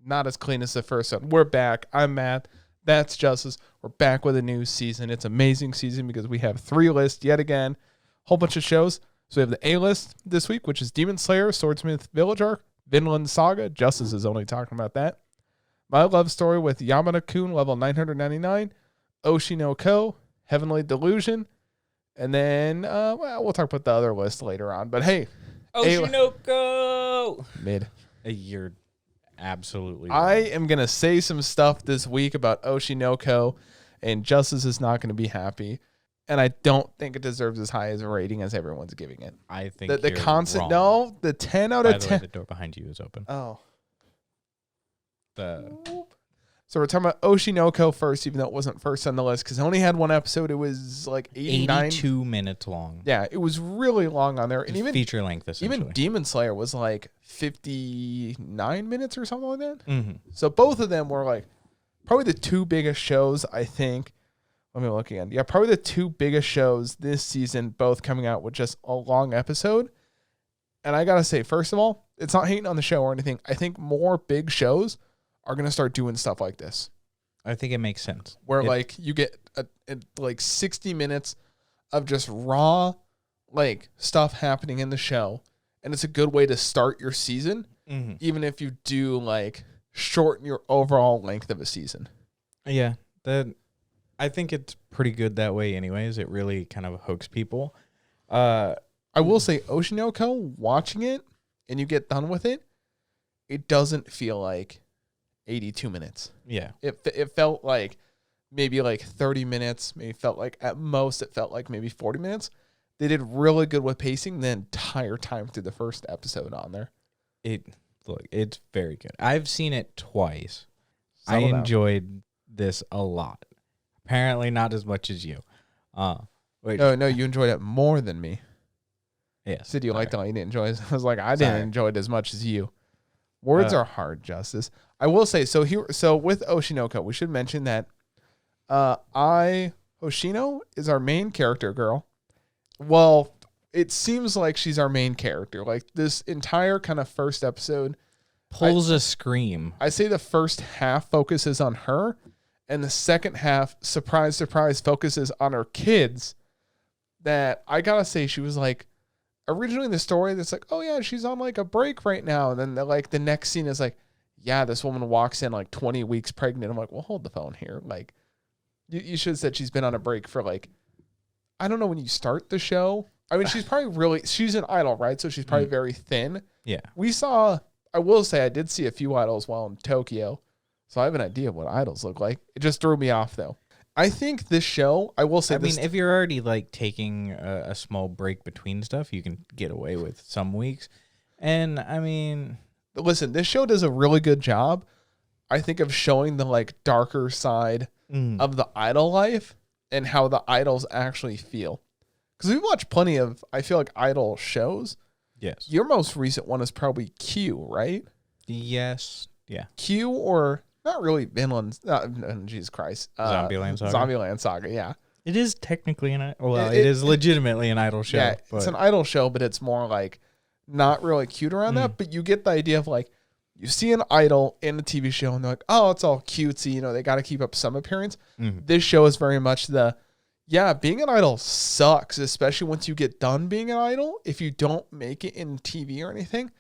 not as clean as the first one. We're back. I'm Matt. That's Justus. We're back with a new season. It's an amazing season because we have 3 lists yet again. Whole bunch of shows. So we have the A list this week, which is Demon Slayer, Swordsmith Village Arc, Vinland Saga. Justus is only talking about that. My Love Story with Yamada-kun, level 999. Oshi No Ko, Heavenly Delusion. And then, we'll talk about the other list later on. But hey. Oshi No Ko! Mid. You're absolutely I am going to say some stuff this week about Oshi No Ko, and Justice is not going to be happy. And I don't think it deserves as high as a rating as everyone's giving it. I think the you're constant, wrong. no, the 10 out By of the 10. way, the door behind you is open. Oh. The So we're talking about Oshi No Ko first, even though it wasn't first on the list, because it only had one episode. It was like 82 minutes long. Yeah, it was really long on there. And even feature length, essentially. Even Demon Slayer was like 59 minutes or something like that. Mm-hmm. So both of them were like probably the 2 biggest shows, I think. Let me look again. Yeah, probably the 2 biggest shows this season, both coming out with just a long episode. And I got to say, first of all, it's not hating on the show or anything. I think more big shows are going to start doing stuff like this. I think it makes sense. Where like you get like 60 minutes of just raw like stuff happening in the show. And it's a good way to start your season, even if you do like shorten your overall length of a season. Yeah, I think it's pretty good that way anyways. It really kind of hooks people. I will say Oshi No Ko, watching it and you get done with it, it doesn't feel like 82 minutes. Yeah. It felt like maybe like 30 minutes, maybe felt like at most it felt like maybe 40 minutes. They did really good with pacing the entire time through the first episode on there. It's very good. I've seen it twice. Settle I down. enjoyed this a lot. Apparently not as much as you. Wait. No, you enjoyed it more than me. Yes. Said you liked it, you didn't enjoy it. I was like, I Sorry. didn't enjoy it as much as you. Words are hard, Justice. I will say, so with Oshi No Ko, we should mention that Hoshino is our main character girl. Well, it seems like she's our main character. Like this entire kind of first episode Pulls a scream. I say the first half focuses on her, and the second half, surprise, surprise, focuses on her kids. That I gotta say, she was like, originally in the story, that's like, oh yeah, she's on like a break right now. And then the next scene is like, yeah, this woman walks in like 20 weeks pregnant. I'm like, well, hold the phone here. Like, you should have said she's been on a break for like, I don't know when you start the show. I mean, she's an idol, right? So she's probably very thin. Yeah. I will say I did see a few idols while in Tokyo, so I have an idea of what idols look like. It just threw me off, though. I think this show, I will say I mean, if you're already like taking a small break between stuff, you can get away with some weeks. And I mean, listen, this show does a really good job, I think, of showing the like darker side of the idol life and how the idols actually feel. Because we watch plenty of, I feel like, idol shows. yes. Your most recent one is probably Q, right? Yes. Yeah. Q or not really Vinland. Jesus Christ. Zombieland Saga. Zombieland Saga, yeah. It is technically it is legitimately an idol show. Yeah, but it's an idol show, but it's more like not really cute around that. But you get the idea of like, you see an idol in a TV show and they're like, oh, it's all cutesy. You know, they got to keep up some appearance. This show is very much being an idol sucks, especially once you get done being an idol. If you don't make it in TV or anything,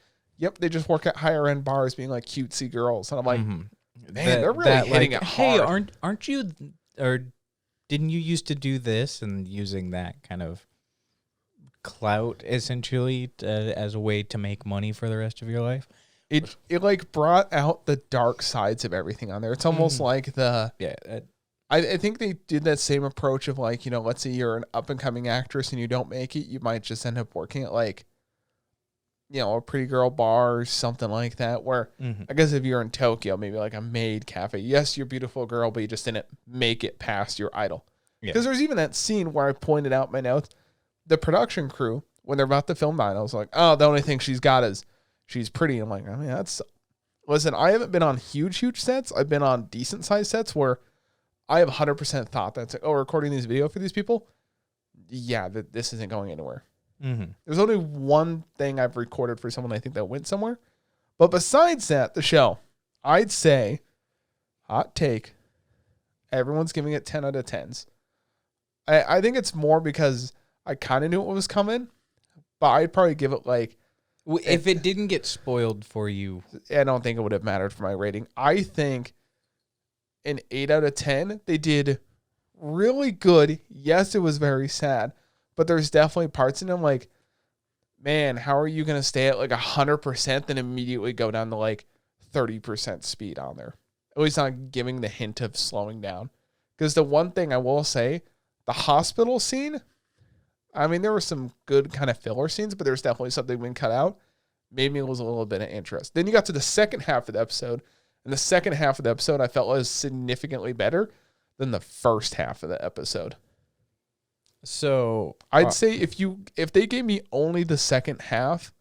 they just work at higher end bars being like cutesy girls. And I'm like, man, they're really hitting it hard. Hey, aren't you, or didn't you used to do this, and using that kind of clout essentially as a way to make money for the rest of your life? It like brought out the dark sides of everything on there. It's almost like I think they did that same approach of like, you know, let's say you're an up and coming actress and you don't make it, you might just end up working at like, you know, a pretty girl bar or something like that. Where I guess if you're in Tokyo, maybe like a maid cafe. Yes, you're a beautiful girl, but you just didn't make it past your idol. Because there's even that scene where I pointed out my notes. The production crew, when they're about to film idols, like, oh, the only thing she's got is she's pretty. I'm like, I mean, listen, I haven't been on huge sets. I've been on decent sized sets where I have 100% thought that's like, oh, we're recording this video for these people. Yeah, this isn't going anywhere. There's only one thing I've recorded for someone I think that went somewhere. But besides that, the show, I'd say, hot take, everyone's giving it 10 out of 10s. I think it's more because I kind of knew what was coming, but I'd probably give it like... If it didn't get spoiled for you... I don't think it would have mattered for my rating. I think an 8 out of 10, they did really good. Yes, it was very sad, but there's definitely parts in them like, man, how are you going to stay at like 100% then immediately go down to like 30% speed on there? At least not giving the hint of slowing down. Because the one thing I will say, the hospital scene, I mean, there were some good kind of filler scenes, but there's definitely something being cut out. Made me lose a little bit of interest. Then you got to the second half of the episode, and the second half of the episode I felt was significantly better than the first half of the episode. So I'd say if they gave me only the second half,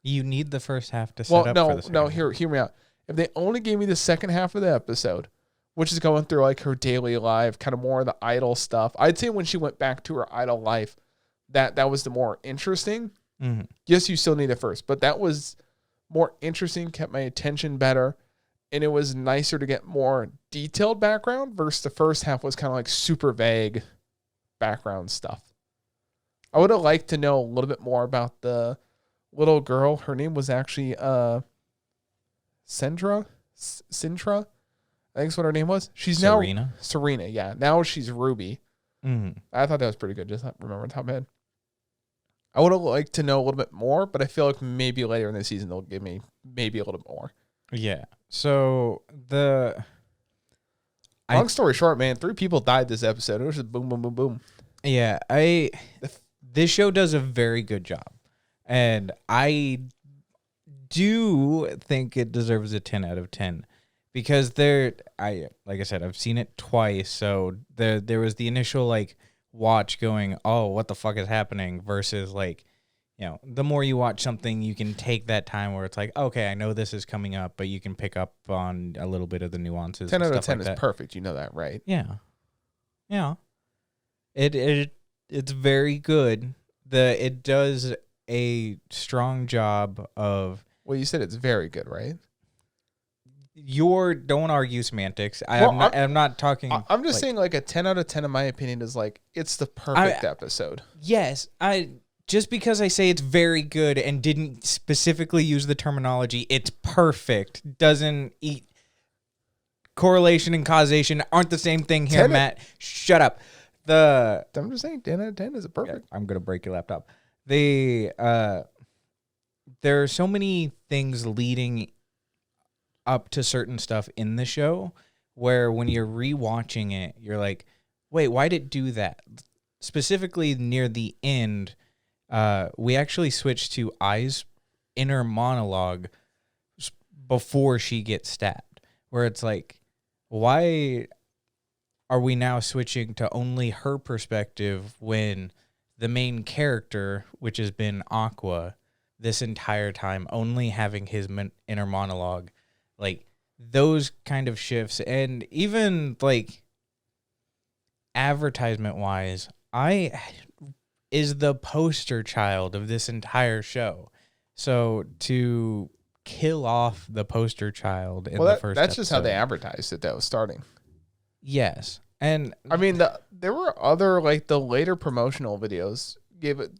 you need the first half to set up for the second half. Hear me out. If they only gave me the second half of the episode, which is going through like her daily life, kind of more of the idol stuff. I'd say when she went back to her idol life, that was the more interesting. Mm-hmm. Yes, you still need it first, but that was more interesting, kept my attention better, and it was nicer to get more detailed background versus the first half was kind of like super vague background stuff. I would have liked to know a little bit more about the little girl. Her name was actually Sintra, I think that's what her name was. She's Serena? now Serena. Yeah, now she's Ruby. Mm-hmm. I thought that was pretty good. Just not remember top of my head. I would have liked to know a little bit more, but I feel like maybe later in the season they'll give me maybe a little bit more. Yeah. So long story short, man, 3 people died this episode. It was just boom, boom, boom, boom. Yeah, this show does a very good job, and I do think it deserves a 10 out of 10 because like I said, I've seen it twice, so there was the initial like watch going, oh, what the fuck is happening, versus like, you know, the more you watch something, you can take that time where it's like, okay, I know this is coming up, but you can pick up on a little bit of the nuances. 10 out of 10 like is that. perfect. You know that, right? Yeah. Yeah. It's very good. It does a strong job of... Well, you said it's very good, right? Don't argue semantics. I'm not talking... I'm just saying like a 10 out of 10 in my opinion is like, it's the perfect episode. Yes. Just because I say it's very good and didn't specifically use the terminology, it's perfect, doesn't eat... Correlation and causation aren't the same thing here, Matt. Shut up. I'm just saying 10 out of 10 is a perfect. Yeah, I'm going to break your laptop. There are so many things leading up to certain stuff in the show where when you're rewatching it, you're like, wait, why did it do that? Specifically near the end, we actually switched to Ai's inner monologue before she gets stabbed, where it's like, why are we now switching to only her perspective when the main character, which has been Aqua, this entire time, only having his inner monologue? Like, those kind of shifts, and even, like, advertisement-wise, I is the poster child of this entire show. So, to kill off the poster child in the first that's episode, just how they advertised it that was starting. Yes. And I mean, there were other, like, the later promotional videos gave it.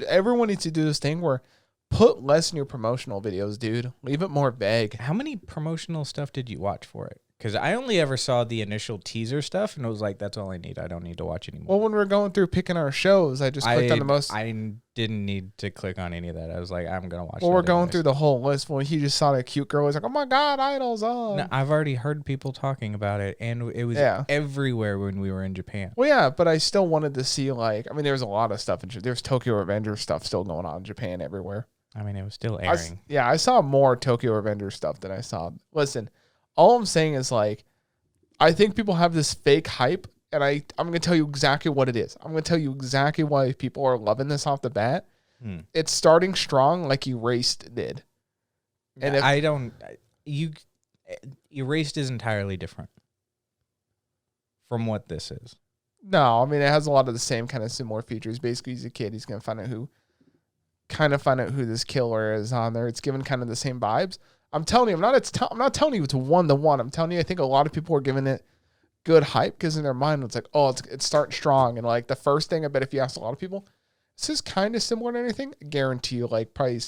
Everyone needs to do this thing where put less in your promotional videos, dude. Leave it more vague. How many promotional stuff did you watch for it? Because I only ever saw the initial teaser stuff, and it was like, that's all I need. I don't need to watch anymore. Well, when we were going through picking our shows, I just clicked on the most. I didn't need to click on any of that. I was like, I'm going to watch Well, we're going through the whole list. When he just saw a cute girl, he's like, oh my God, Idol's on. No, I've already heard people talking about it, and it was everywhere when we were in Japan. Well, yeah, but I still wanted to see, like, I mean, there's a lot of stuff. There's Tokyo Revengers stuff still going on in Japan everywhere. I mean, it was still airing. I saw more Tokyo Revengers stuff than I saw. Listen, all I'm saying is, like, I think people have this fake hype, and I'm going to tell you exactly what it is. I'm going to tell you exactly why people are loving this off the bat. It's starting strong like Erased did. And Erased is entirely different from what this is. No, I mean, it has a lot of the same kind of similar features. Basically, he's a kid. He's going to find out who this killer is on there. It's given kind of the same vibes. I'm telling you, I'm not telling you it's 1-to-1. I'm telling you, I think a lot of people are giving it good hype because in their mind it's like, oh, it's starting strong. And like the first thing, I bet if you ask a lot of people, this is kind of similar to anything. I guarantee you, like probably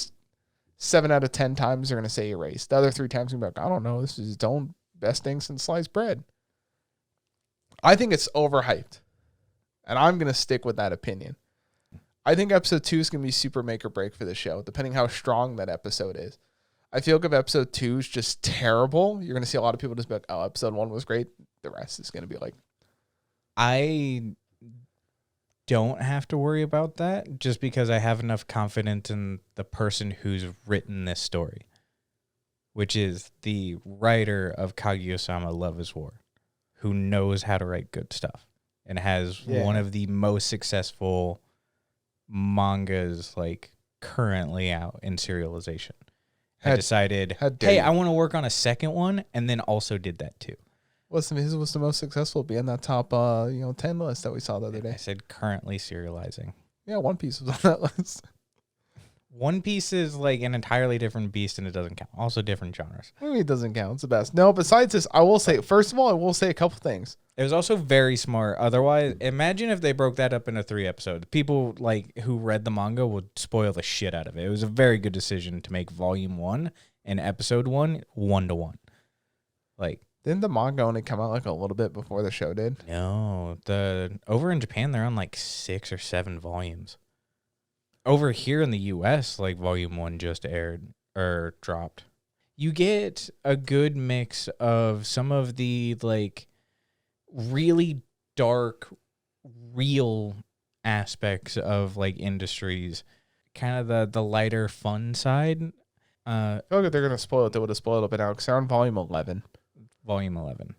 7 out of 10 times they're gonna say erase. The other 3 times you're gonna be like, I don't know, this is its own best thing since sliced bread. I think it's overhyped, and I'm gonna stick with that opinion. I think episode 2 is gonna be super make or break for the show, depending how strong that episode is. I feel like if episode 2 is just terrible, you're gonna see a lot of people just be like, oh, episode 1 was great. The rest is gonna be like, I don't have to worry about that just because I have enough confidence in the person who's written this story, which is the writer of Kaguya-sama Love is War, who knows how to write good stuff and has one of the most successful mangas like currently out in serialization. I decided, hey, I want to work on a second one, and then also did that too. His was the most successful, be in that top 10 list that we saw the other day. I said currently serializing. Yeah, One Piece was on that list. One Piece is like an entirely different beast, and it doesn't count. Also different genres. What do you mean it doesn't count? It's the best. No, besides this, I will say, first of all, I will say a couple things. It was also very smart. Otherwise, imagine if they broke that up into 3 episodes. People like who read the manga would spoil the shit out of it. It was a very good decision to make volume 1 and episode 1 1-to-1. Like, didn't the manga only come out like a little bit before the show did? No, over in Japan they're on like 6 or 7 volumes. Over here in the US, like volume 1 just aired or dropped. You get a good mix of some of the like really dark, real aspects of like industries, kind of the lighter fun side. I feel like they're gonna spoil it. They would have spoiled it by now because they're on volume 11. Volume 11.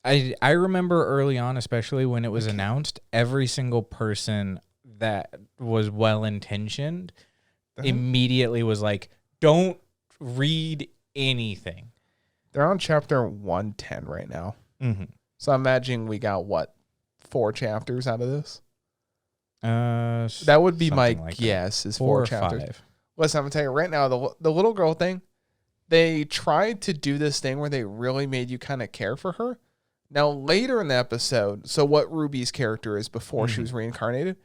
I remember early on, especially when it was announced, every single person that was well-intentioned immediately was like, don't read anything. They're on chapter 110 right now. Mm-hmm. So I'm imagining we got, 4 chapters out of this? That would be my guess, is 4 chapters. 5. Listen, I'm going to tell you right now, the little girl thing, they tried to do this thing where they really made you kind of care for her. Now, later in the episode, so what Ruby's character is before she was reincarnated,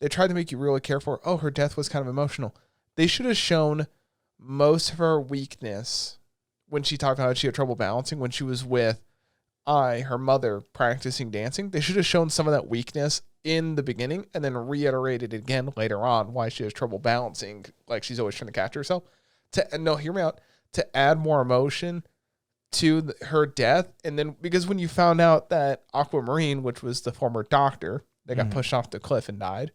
they tried to make you really care for her. Oh, her death was kind of emotional. They should have shown most of her weakness when she talked about how she had trouble balancing when she was with her mother, practicing dancing. They should have shown some of that weakness in the beginning and then reiterated it again later on why she has trouble balancing, like she's always trying to catch herself. Hear me out. To add more emotion to her death. And then, because when you found out that Aquamarine, which was the former doctor that got pushed off the cliff and died,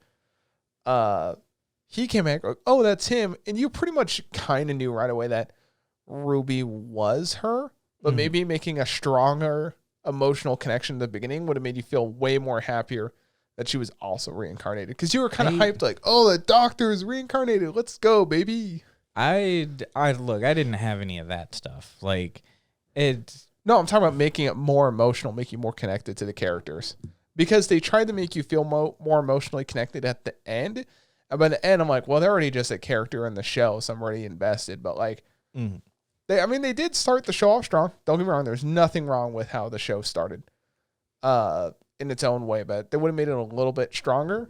he came back, oh, that's him. And you pretty much kind of knew right away that Ruby was her, but maybe making a stronger emotional connection in the beginning would have made you feel way more happier that she was also reincarnated. Because you were kind of hyped, like, oh, the doctor is reincarnated. Let's go, baby. I didn't have any of that stuff. Like, it's... No, I'm talking about making it more emotional, making you more connected to the characters. Because they tried to make you feel more emotionally connected at the end. And by the end, I'm like, well, they're already just a character in the show, so I'm already invested. But, like, they did start the show off strong. Don't get me wrong. There's nothing wrong with how the show started in its own way. But they would have made it a little bit stronger.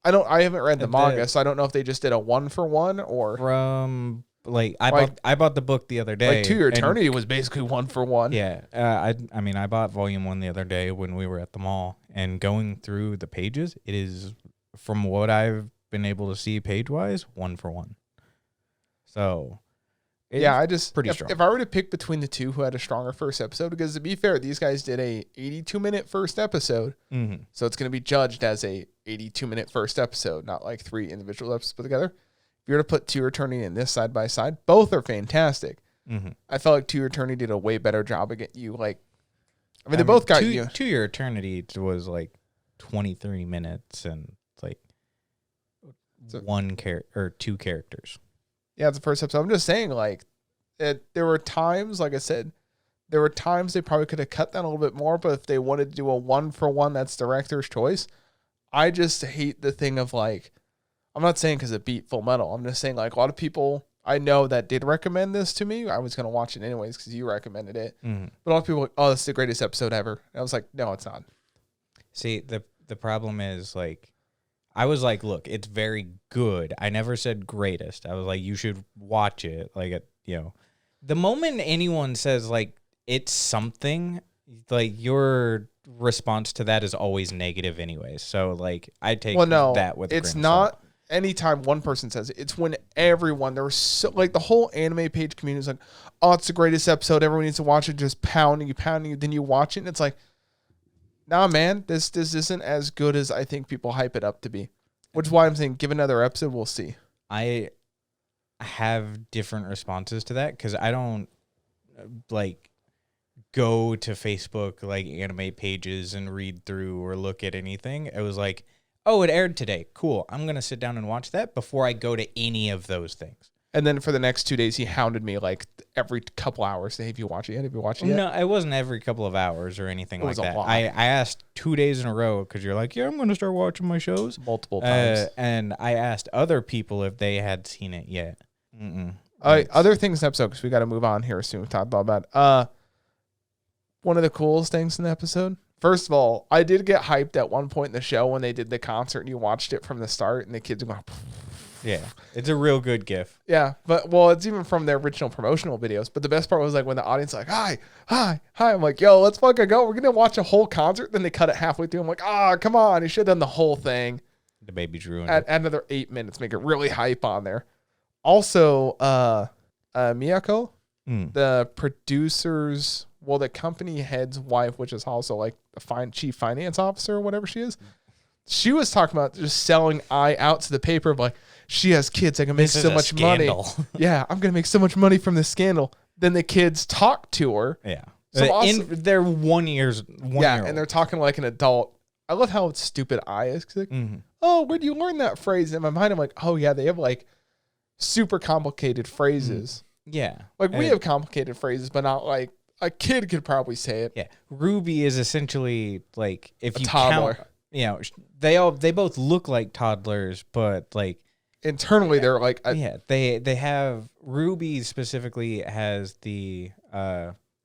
I haven't read the manga, so I don't know if they just did a 1-for-1 or from I bought the book the other day. Like To Your Eternity was basically 1-for-1. Yeah, I bought volume 1 the other day when we were at the mall, and going through the pages, it is, from what I've been able to see page wise, 1-for-1. So I just pretty strong. If I were to pick between the two who had a stronger first episode, because to be fair, these guys did a 82-minute first episode, so it's going to be judged as a 82-minute first episode, not like 3 individual episodes put together. If you were to put To Your Eternity and this side by side, both are fantastic. I felt like To Your Eternity did a way better job of getting you, like, they both got you. To Your Eternity was like 23 minutes and like 2 characters. Yeah, it's the first episode. I'm just saying, like, there were times, like I said, there were times they probably could have cut that a little bit more, but if they wanted to do a 1-for-1, that's director's choice. I just hate the thing of, like, I'm not saying because it beat Full Metal. I'm just saying, like, a lot of people, I know that did recommend this to me. I was going to watch it anyways because you recommended it. Mm-hmm. But a lot of people were like, oh, this is the greatest episode ever. And I was like, no, it's not. See, the problem is, like, I was like, look, it's very good. I never said greatest. I was like, you should watch it. Like, the moment anyone says, like, it's something, like, your response to that is always negative anyways. So, like, I take that with a grain of salt. Anytime one person says it, it's when everyone, there's so, like, the whole anime page community is like, oh, it's the greatest episode. Everyone needs to watch it. Just pounding you. Then you watch it, and it's like, nah, man, this isn't as good as I think people hype it up to be. Which is why I'm saying, give another episode, we'll see. I have different responses to that because I don't, like, go to Facebook, like, anime pages and read through or look at anything. It was like, oh, it aired today. Cool. I'm going to sit down and watch that before I go to any of those things. And then for the next 2 days, he hounded me like every couple hours. Hey, have you watched it yet? Have you watched it yet? No, it wasn't every couple of hours or anything like that. I asked 2 days in a row because you're like, yeah, I'm going to start watching my shows. Multiple times. And I asked other people if they had seen it yet. Other things in the episode, because we got to move on here soon. We talked about that. One of the coolest things in the episode. First of all, I did get hyped at one point in the show when they did the concert and you watched it from the start and the kids were going, yeah, it's a real good gif. Yeah, but well, it's even from their original promotional videos. But the best part was like when the audience like, hi. I'm like, yo, let's fucking go. We're gonna watch a whole concert. Then they cut it halfway through. I'm like, come on, you should have done the whole thing. The baby drew add another 8 minutes, make it really hype on there. Also, Miyako, the producer's, well, the company head's wife, which is also like the chief finance officer or whatever she is. She was talking about just selling Ai out to the paper of like, she has kids. I can make so much money. Yeah, I'm going to make so much money from this scandal. Then the kids talk to her. Yeah. They're 1 year. Yeah, and they're talking like an adult. I love how stupid Ai is. Like, oh, where do you learn that phrase? In my mind, I'm like, oh, yeah, they have like super complicated phrases. Yeah. Like we have complicated phrases, but not like a kid could probably say it. Yeah. Ruby is essentially like if you toddler. Count, they both look like toddlers, but like internally they're like they have Ruby specifically has the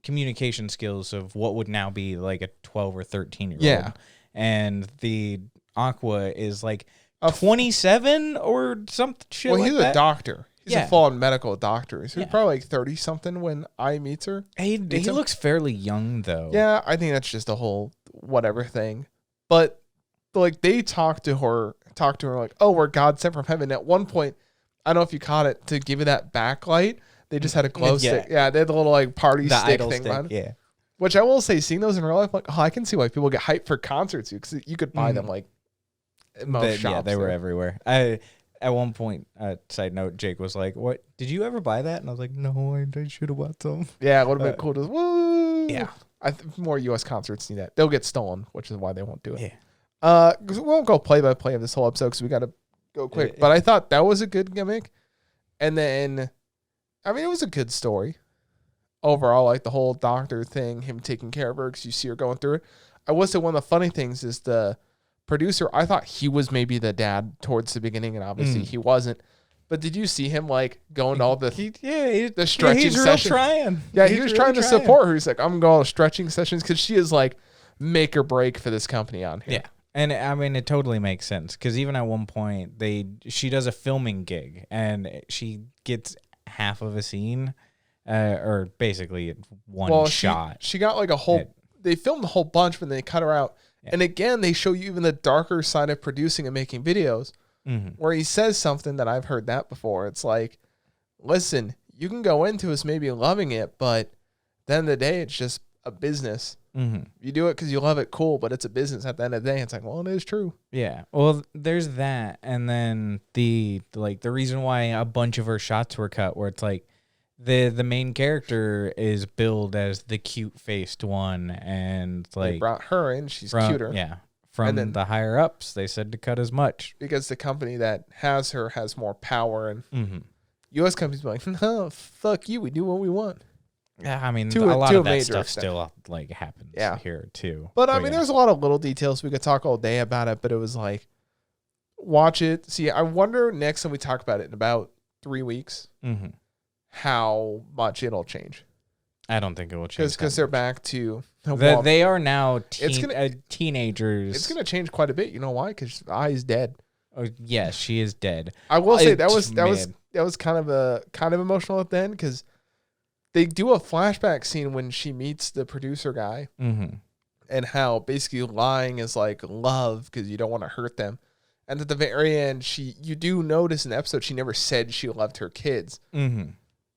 communication skills of what would now be like a 12 or 13-year-old. Yeah. And the Aqua is like 27 or something shit like that. Well, he's a doctor. He's a full-on medical doctor. He's probably like 30-something when Ai meets her. He looks fairly young, though. Yeah, I think that's just a whole whatever thing. But like they talk to her like, oh, we're God sent from heaven. At one point, I don't know if you caught it, to give it that backlight, they just had a glow stick. Yeah, they had the little like party stick thing on. Yeah. Which I will say, seeing those in real life, like, oh, I can see why people get hyped for concerts because you could buy them like at most shops. Yeah, they were everywhere. At one point, side note, Jake was like, "What? Did you ever buy that?" And I was like, "No, I should have bought some." Yeah, it would have been cool to woo. Yeah, I think more U.S. concerts need that. They'll get stolen, which is why they won't do it. Yeah. We won't go play by play of this whole episode because we got to go quick. But I thought that was a good gimmick, and then, I mean, it was a good story overall. Like the whole doctor thing, him taking care of her because you see her going through it. I will say one of the funny things is the producer, I thought he was maybe the dad towards the beginning, and obviously he wasn't. But did you see him like going to all the the stretching sessions? Yeah, he was really trying to support her. He's like, I'm going to go all the stretching sessions because she is like make or break for this company on here. Yeah, and I mean it totally makes sense because even at one point she does a filming gig and she gets half of a scene, or basically one shot. She got like a whole. They filmed a whole bunch, but then they cut her out. Yeah. And again, they show you even the darker side of producing and making videos, where he says something that I've heard that before. It's like, listen, you can go into this maybe loving it, but at the end of the day, it's just a business. You do it because you love it, cool, but it's a business at the end of the day. It's like, well, it is true. Yeah. Well, there's that. And then the reason why a bunch of her shots were cut, where it's like, the main character is billed as the cute-faced one, and like they brought her in, she's cuter. Yeah, from the higher ups, they said to cut as much because the company that has her has more power, and U.S. companies be like, no, fuck you, we do what we want. Yeah, I mean, a lot of that stuff still like happens here too. But I mean, there's a lot of little details we could talk all day about it, but it was like, watch it. See, I wonder next time we talk about it in about 3 weeks. how much it'll change. I don't think it will change because they're back to they are now teenagers. It's gonna change quite a bit. You know why? Because Ai's dead. Oh yeah, she is dead. I will say that was kind of emotional at the end because they do a flashback scene when she meets the producer guy, and how basically lying is like love because you don't want to hurt them. And at the very end, you do notice in the episode she never said she loved her kids.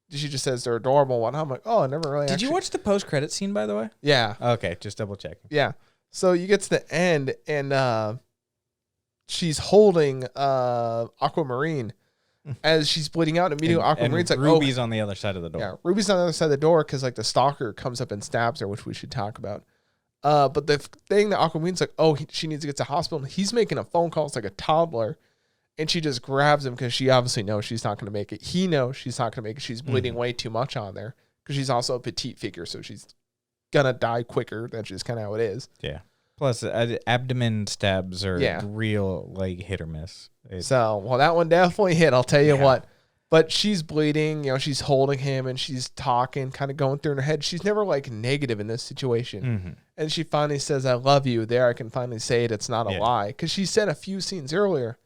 She just says they're adorable. And I'm like, oh, I never really. Did you watch the post-credit scene, by the way? Yeah. Okay, just double checking. Yeah. So you get to the end, and she's holding Aquamarine as she's bleeding out, and immediately Aquamarine's like, Ruby's on the other side of the door. Yeah, Ruby's on the other side of the door because like the stalker comes up and stabs her, which we should talk about. But the thing that Aquamarine's like, she needs to get to the hospital. And he's making a phone call. It's like a toddler. And she just grabs him because she obviously knows she's not going to make it. He knows she's not going to make it. She's bleeding way too much on there because she's also a petite figure. So she's going to die quicker. That's just kind of how it is. Yeah. Plus, abdomen stabs are real, like, hit or miss. That one definitely hit. I'll tell you what. But she's bleeding. You know, she's holding him and she's talking, kind of going through in her head. She's never, like, negative in this situation. And she finally says, I love you. There, I can finally say it. It's not a lie. Because she said a few scenes earlier,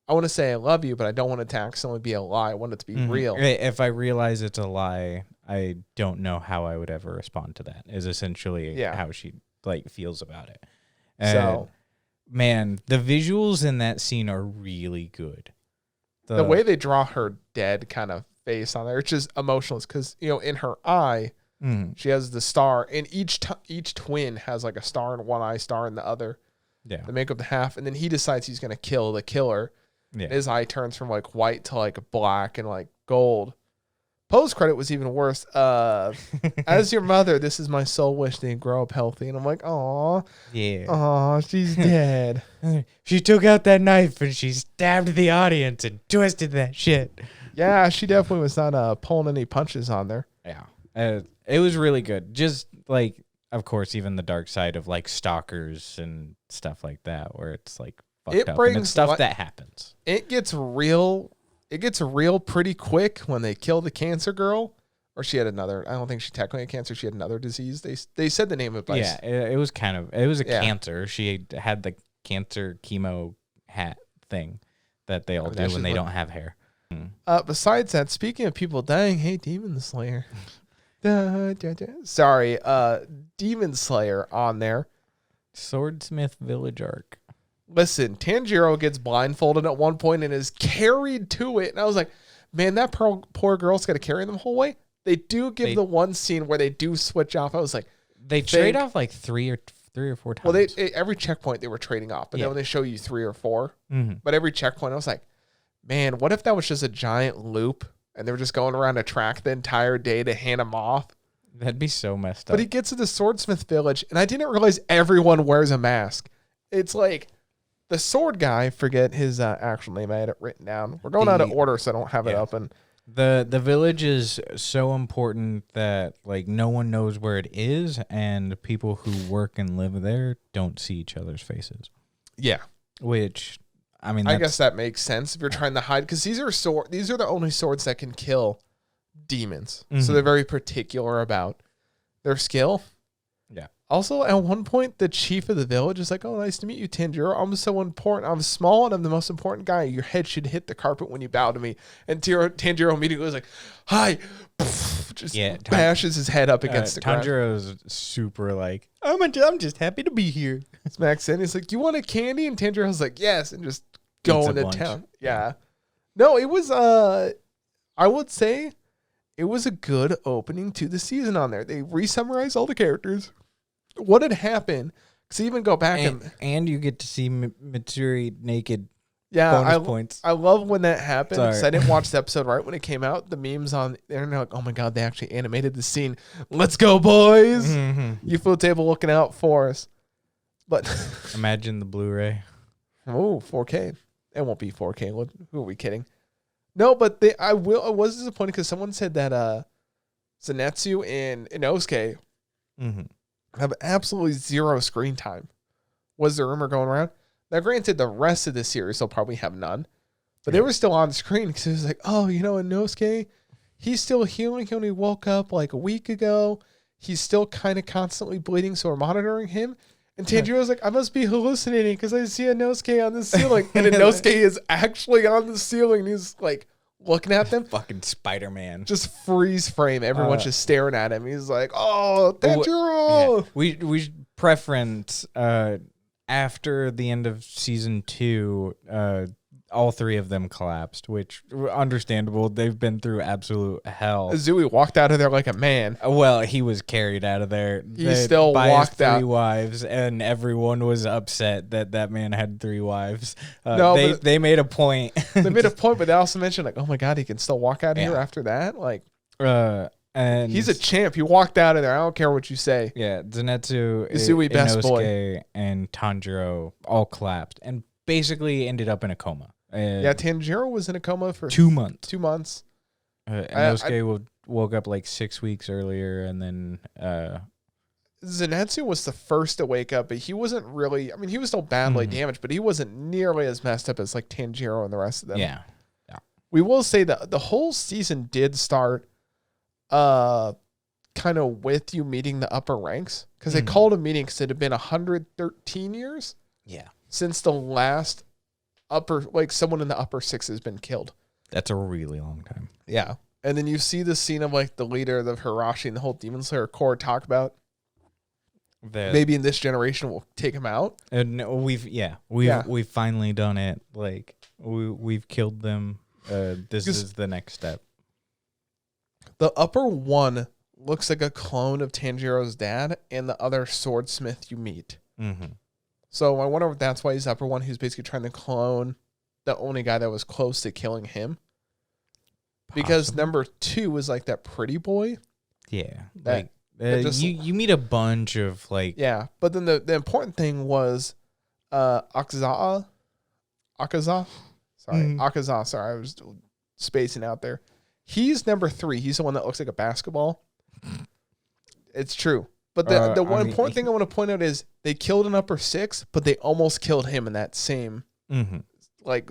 I want to say I love you, but I don't want it to accidentally be a lie. I want it to be real. If I realize it's a lie, I don't know how I would ever respond to that. Is essentially how she like feels about it. So, man, the visuals in that scene are really good. The way they draw her dead kind of face on there, it's just emotional. Because in her eye, she has the star, and each twin has like a star in one eye, star in the other. Yeah, to make up the half, and then he decides he's gonna kill the killer. Yeah. His eye turns from like white to like black and like gold. Post credit was even worse. As your mother, this is my sole wish that you grow up healthy. And I'm like, aw. Yeah. Aw, she's dead. She took out that knife and she stabbed the audience and twisted that shit. Yeah, she definitely was not pulling any punches on there. Yeah. It was really good. Just like, of course, even the dark side of like stalkers and stuff like that, where it's like, it brings and stuff that happens. It gets real pretty quick when they kill the cancer girl, or she had another. I don't think she technically had cancer. She had another disease. They said the name of it. Yeah, it was a cancer. She had the cancer chemo hat thing that they all do when they don't have hair. Besides that, speaking of people dying, hey, Demon Slayer. Sorry, Demon Slayer on there. Swordsmith Village Arc. Listen, Tanjiro gets blindfolded at one point and is carried to it. And I was like, man, that poor girl's got to carry them the whole way. They do give the one scene where they do switch off. I was like, they trade off like three or four times. Well, every checkpoint they were trading off, but then when they show you 3 or 4, but every checkpoint, I was like, man, what if that was just a giant loop and they were just going around a track the entire day to hand them off? That'd be so messed up. But he gets to the Swordsmith Village, and I didn't realize everyone wears a mask. It's like the sword guy, forget his actual name. I had it written down. We're going out of order, so I don't have it up. And the village is so important that like no one knows where it is, and people who work and live there don't see each other's faces. Yeah, which I mean, I guess that makes sense if you're trying to hide, because these are the only swords that can kill demons. So they're very particular about their skill. Yeah. Also, at one point, the chief of the village is like, oh, nice to meet you, Tanjiro. I'm so important. I'm small, and I'm the most important guy. Your head should hit the carpet when you bow to me. And Tanjiro immediately goes like, hi. Just bashes his head up against the ground. Tanjiro's super like, I'm just happy to be here. Smacks in. He's like, you want a candy? And Tanjiro's like, yes. And just going to town. Yeah. No, it was, I would say, it was a good opening to the season on there. They re-summarized all the characters. What had happened? Because even go back and you get to see Mitsuri naked. Yeah, bonus points. I love when that happened. Because I didn't watch the episode right when it came out. The memes on the internet, like, oh my god, they actually animated the scene. Let's go, boys! UFO table looking out for us. But imagine the Blu-ray. Oh, 4K. It won't be 4K. Who are we kidding? No, but I was disappointed because someone said that Zenitsu and Inosuke have absolutely zero screen time. Was the rumor going around? Now, granted, the rest of the series will probably have none, but they were still on screen because it was like, oh, Inosuke, he's still healing. He only woke up like a week ago. He's still kind of constantly bleeding, so we're monitoring him. And Tanjiro's like, I must be hallucinating because I see a Inosuke on the ceiling. And Inosuke is actually on the ceiling. He's like looking at them. Fucking Spider-Man. Just freeze frame. Everyone's just staring at him. He's like, oh, Tanjiro. Yeah. We preference after the end of season 2, all 3 of them collapsed, which understandable. They've been through absolute hell. Azui walked out of there like a man. Well, he was carried out of there. He still walked by his 3 out. wives, and everyone was upset that man had 3 wives. No, they made a point. They made a point, but they also mentioned like, oh my god, he can still walk out here after that. Like, and he's a champ. He walked out of there. I don't care what you say. Yeah, Zenitsu, Izui, best boy, and Tanjiro all collapsed and basically ended up in a coma. Tanjiro was in a coma for 2 months. 2 months. Inosuke woke up like 6 weeks earlier, and then Zenitsu was the first to wake up, but he wasn't really. I mean, he was still badly damaged, but he wasn't nearly as messed up as like Tanjiro and the rest of them. Yeah. We will say that the whole season did start, kind of with you meeting the upper ranks, because they called a meeting because it had been 113 years. Yeah. Since the last someone in the upper 6 has been killed. That's a really long time. Yeah. And then you see the scene of like the leader of Hirashi and the whole Demon Slayer Corps talk about maybe in this generation we'll take him out. And we've finally done it. Like we've killed them. This is the next step. The upper 1 looks like a clone of Tanjiro's dad and the other swordsmith you meet. Mm-hmm. So I wonder if that's why he's upper 1, who's basically trying to clone the only guy that was close to killing him. Because number 2 was like that pretty boy. Yeah. You meet a bunch of like... Yeah, but then the important thing was Akaza. Sorry, Akaza. Sorry, I was spacing out there. He's number 3. He's the one that looks like a basketball. It's true. But the one important thing I want to point out is they killed an upper 6, but they almost killed him in that same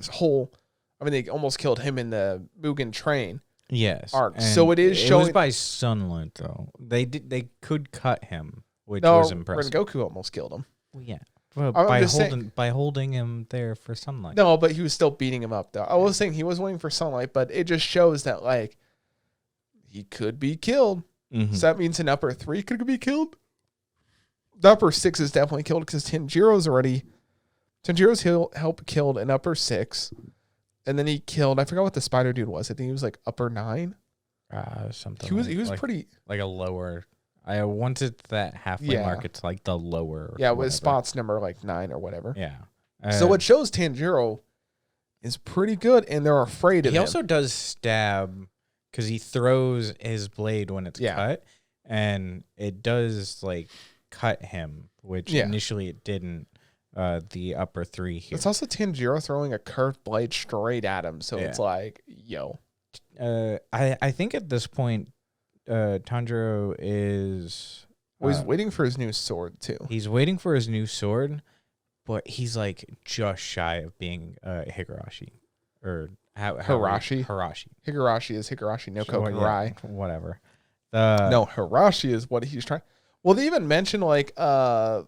whole. I mean, they almost killed him in the Mugen Train. Yes. Arc. So it is showing. It was by sunlight though. They could cut him, which was impressive. Rengoku almost killed him. Well, yeah. Well, by holding him there for sunlight. No, but he was still beating him up though. I was saying he was waiting for sunlight, but it just shows that like he could be killed. Mm-hmm. So that means an upper 3 could be killed. The upper 6 is definitely killed because Tanjiro's helped killed an upper 6. And then he killed, I forgot what the spider dude was. I think he was like upper 9. Something. He was like, pretty. Like a lower. Once it's that halfway mark, it's like the lower. Yeah, with spots number like 9 or whatever. Yeah. So it shows Tanjiro is pretty good and they're afraid of him. He also does stab because he throws his blade when it's cut. And it does like cut him, which initially it didn't. The upper 3 here. It's also Tanjiro throwing a curved blade straight at him, so it's like, yo. I think at this point, Tanjiro is. Well, he's waiting for his new sword too. He's waiting for his new sword, but he's like just shy of being Higurashi or Hirashi. Higurashi is Higurashi no Ko Karai. Whatever. No, Hirashi is what he's trying. Well, they even mention like the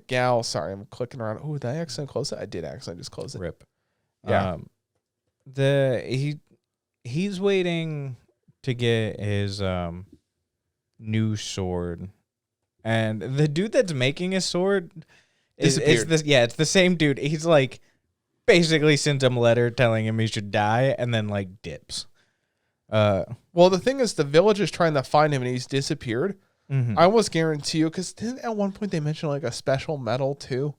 gal. Sorry, I'm clicking around. Oh, did I accidentally close it? I did accidentally just close it. Rip. Yeah. He's waiting to get his new sword, and the dude that's making his sword it's the same dude. He's like basically sent him a letter telling him he should die, and then like dips. Well, the thing is, the village is trying to find him, and he's disappeared. Mm-hmm. I almost guarantee you, because at one point they mentioned like a special metal too.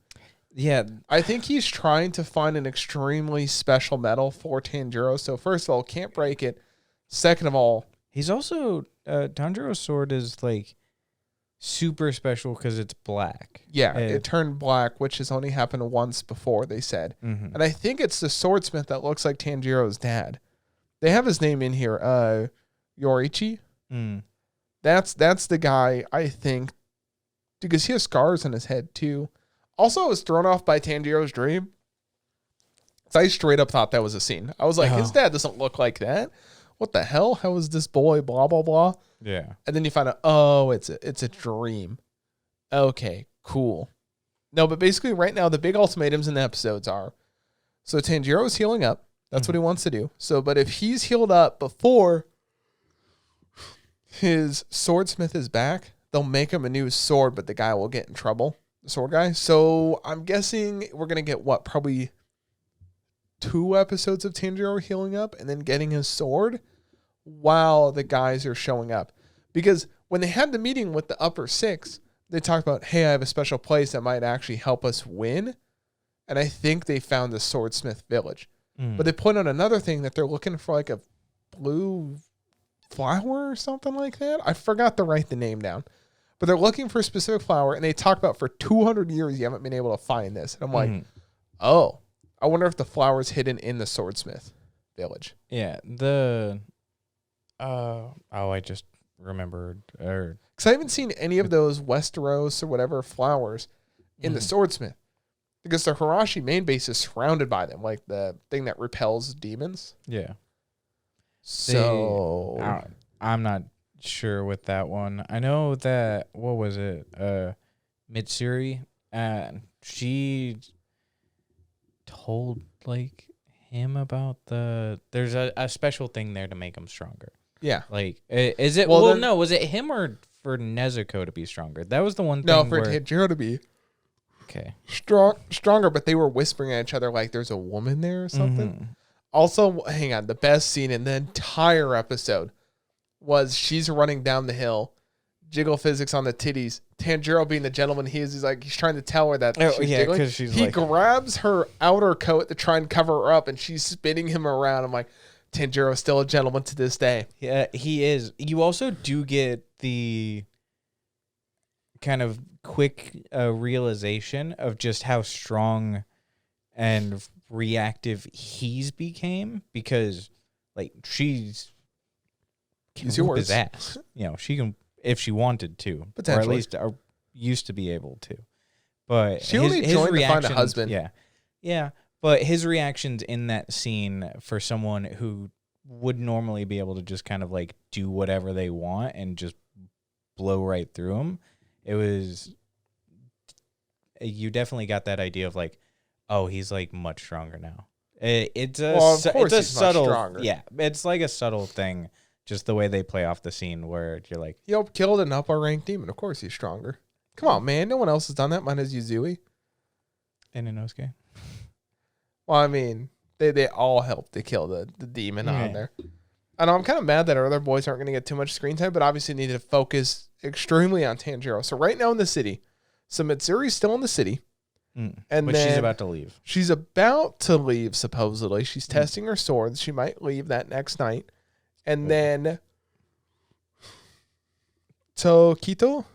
Yeah, I think he's trying to find an extremely special metal for Tanjiro. So first of all, can't break it. Second of all, he's also Tanjiro's sword is like super special because it's black. Yeah, it turned black, which has only happened once before, they said. Mm-hmm. And I think it's the swordsmith that looks like Tanjiro's dad. They have his name in here, Yoriichi. Mm. That's the guy, I think, because he has scars on his head too. Also, I was thrown off by Tanjiro's dream. So I straight up thought that was a scene. I was like, his dad doesn't look like that. what the hell? How is this boy blah, blah, blah? Yeah. And then you find out, oh, it's a dream. Okay, cool. No, but basically right now, the big ultimatums in the episodes are, so Tanjiro's healing up. That's what he wants to do. So, but if he's healed up before his swordsmith is back, they'll make him a new sword, but the guy will get in trouble, the sword guy. So I'm guessing we're going to get probably 2 episodes of Tanjiro healing up and then getting his sword while the guys are showing up. Because when they had the meeting with the upper 6, they talked about, hey, I have a special place that might actually help us win. And I think they found the Swordsmith Village. But they put on another thing that they're looking for like a blue flower or something like that. I forgot to write the name down. But they're looking for a specific flower, and they talk about for 200 years you haven't been able to find this. And I'm like, oh, I wonder if the flower's hidden in the Swordsmith Village. Yeah, I just remembered. Because I haven't seen any of those Westeros or whatever flowers in the Swordsmith. Because the Hirashi main base is surrounded by them, like the thing that repels demons. Yeah. So I'm not sure with that one. I know that, what was it? Mitsuri, she told like him about there's a special thing there to make him stronger. Yeah. Like, is it, no, was it him or for Nezuko to be stronger? That was the one thing. No, for Tanjiro to be stronger, but they were whispering at each other like there's a woman there or something. Also, hang on, the best scene in the entire episode was she's running down the hill, jiggle physics on the titties. Tanjiro being the gentleman he is, he's trying to tell her that she's jiggling. Because He grabs her outer coat to try and cover her up, and she's spinning him around. I'm like, Tanjiro's still a gentleman to this day. Yeah, he is. You also do get the kind of quick realization of just how strong and reactive he's became, because like she's whoop his ass. She can if she wanted to, or at least used to be able to. But she only joined to find a husband. Yeah. But his reactions in that scene for someone who would normally be able to just kind of like do whatever they want and just blow right through them, you definitely got that idea of like, oh, he's like much stronger now. It's a subtle, stronger. Yeah, it's like a subtle thing, just the way they play off the scene where you're like, he killed an upper ranked demon. Of course he's stronger. Come on, man. No one else has done that. Mine is Yuzui. And Inosuke. Well, I mean, they all helped to kill the demon on there. I know I'm kind of mad that our other boys aren't going to get too much screen time, but obviously need to focus extremely on Tanjiro. So right now in the city, so Mitsuri's still in the city. But she's about to leave. She's about to leave, supposedly. She's testing her swords. She might leave that next night. And then Tokito?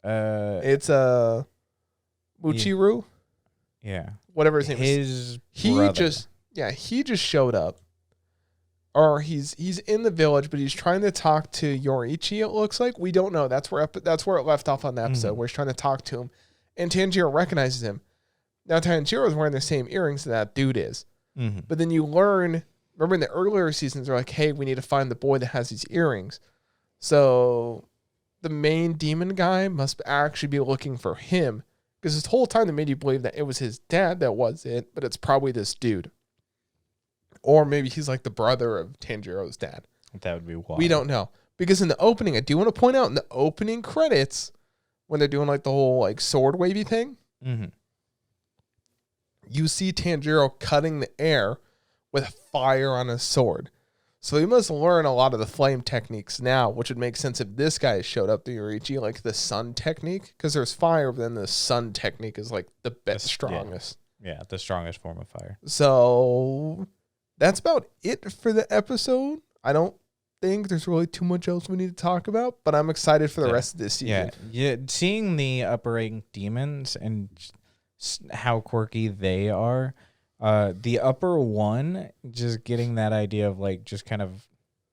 It's Muchiru? Yeah. Whatever his name is. He just showed up. Or he's in the village, but he's trying to talk to Yoriichi, it looks like. We don't know. That's where it left off on the episode, where he's trying to talk to him. And Tanjiro recognizes him. Now, Tanjiro is wearing the same earrings that dude is. But then you learn, remember in the earlier seasons, they're like, hey, we need to find the boy that has these earrings. So the main demon guy must actually be looking for him. Because this whole time they made you believe that it was his dad that was it, but it's probably this dude. Or maybe he's like the brother of Tanjiro's dad. That would be wild. We don't know. Because in the opening, I do want to point out in the opening credits, when they're doing like the whole like sword wavy thing, you see Tanjiro cutting the air with fire on his sword. So he must learn a lot of the flame techniques now, which would make sense if this guy showed up to Yoriichi, like the sun technique. Because there's fire, but then the sun technique is like the best, strongest. Yeah, the strongest form of fire. So that's about it for the episode. I don't think there's really too much else we need to talk about, but I'm excited for the rest of this season. Yeah, seeing the upper ranked demons and how quirky they are. The upper one, just getting that idea of like just kind of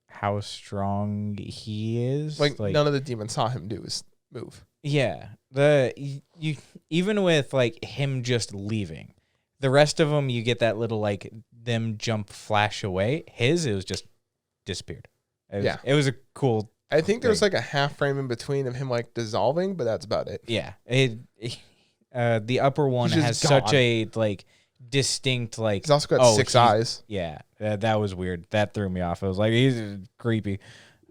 how strong he is. Like none of the demons saw him do his move. Yeah, you even with like him just leaving, the rest of them you get that little like them jump flash away. His, it was just disappeared. It Yeah. was a cool. I think there's thing. like a half frame in between of him like dissolving, but that's about it. Yeah. The upper one He's has just such gone. a like distinct like. He's also got 6 eyes. Yeah, that was weird. That threw me off. I was like, he's creepy.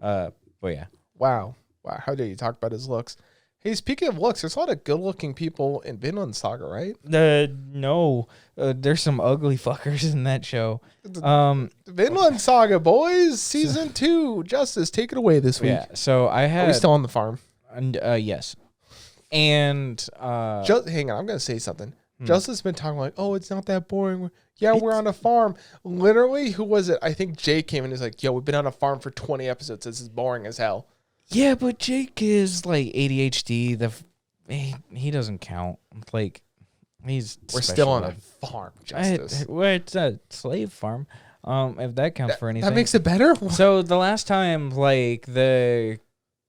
But yeah. Wow. How dare you talk about his looks? Hey, speaking of looks, there's a lot of good-looking people in Vinland Saga, right? No, there's some ugly fuckers in that show. Vinland Saga, boys, season 2. Justice, take it away this week. Yeah. So I Are we had. still on the farm? Yes. And Hang on, I'm gonna say something. Justice has been talking like, oh, it's not that boring. Yeah, we're on a farm. Literally, who was it? I think Jay came in and was like, yo, we've been on a farm for 20 episodes. This is boring as hell. yeah, but Jake is like ADHD. He doesn't count. Like We're still on a farm, Justice. It's a slave farm. If that counts for anything, That makes it better. So the last time, like the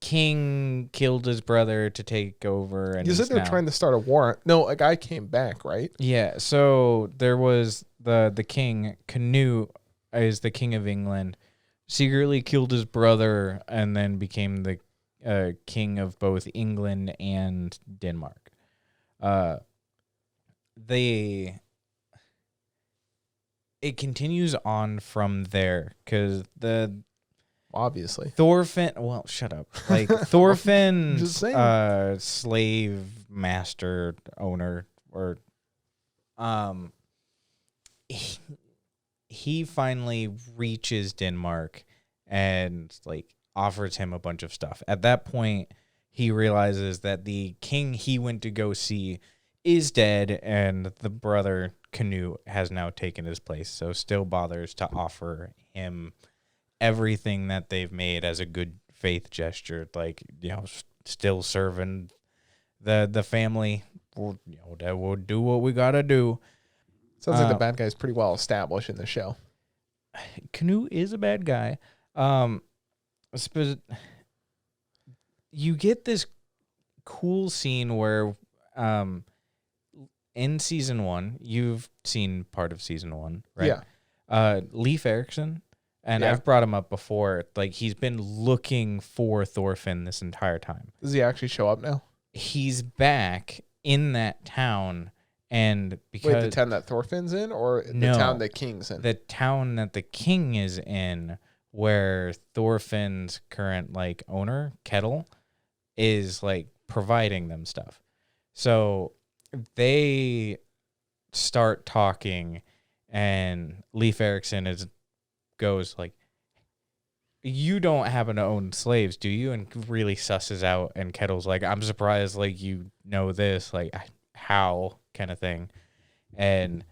king killed his brother to take over, and You said they're trying to start a war. No, a guy came back, right? Yeah. So there was the king. Canute is the king of England. Secretly killed his brother and then became the king of both England and Denmark. It continues on from there because Obviously. Thorfinn. Well, shut up. Like Thorfinn's Just saying. slave master owner or he finally reaches Denmark and like offers him a bunch of stuff. At that point, he realizes that the king he went to go see is dead, and the brother Canute has now taken his place. So still bothers to offer him everything that they've made as a good faith gesture, like, you know, still serving the family. That we'll do what we gotta do. Sounds like the bad guy's pretty well established in the show. Canute is a bad guy. You get this cool scene where, in season 1, you've seen part of season 1, right? Yeah. Leif Erikson, and Yeah. I've brought him up before. Like, he's been looking for Thorfinn this entire time. Does he actually show up now? He's back in that town, and because Wait, the town that Thorfinn's in, or No. the town that King's in? the town that the king is in, where Thorfinn's current like owner, Kettle, is like providing them stuff. So they start talking, and Leif Erikson goes like, you don't happen to own slaves, do you? And really susses out, and Kettle's like, I'm surprised, like, you know this, like, how, kind of thing. And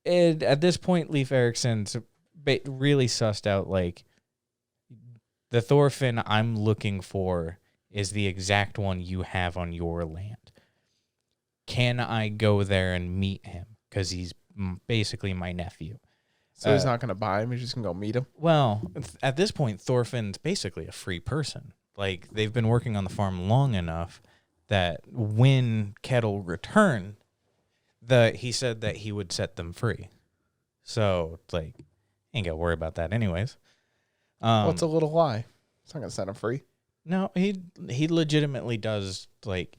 at this point, Leif Erikson's really sussed out, like, the Thorfinn I'm looking for is the exact one you have on your land. Can I go there and meet him? Because he's basically my nephew. So he's not going to buy him. He's just going to go meet him. Well, at this point, Thorfinn's basically a free person. Like, they've been working on the farm long enough that when Kettle returned, he said that he would set them free. So, like, ain't got to worry about that anyways. What's a little lie? It's not going to set him free. No, he legitimately does. Like,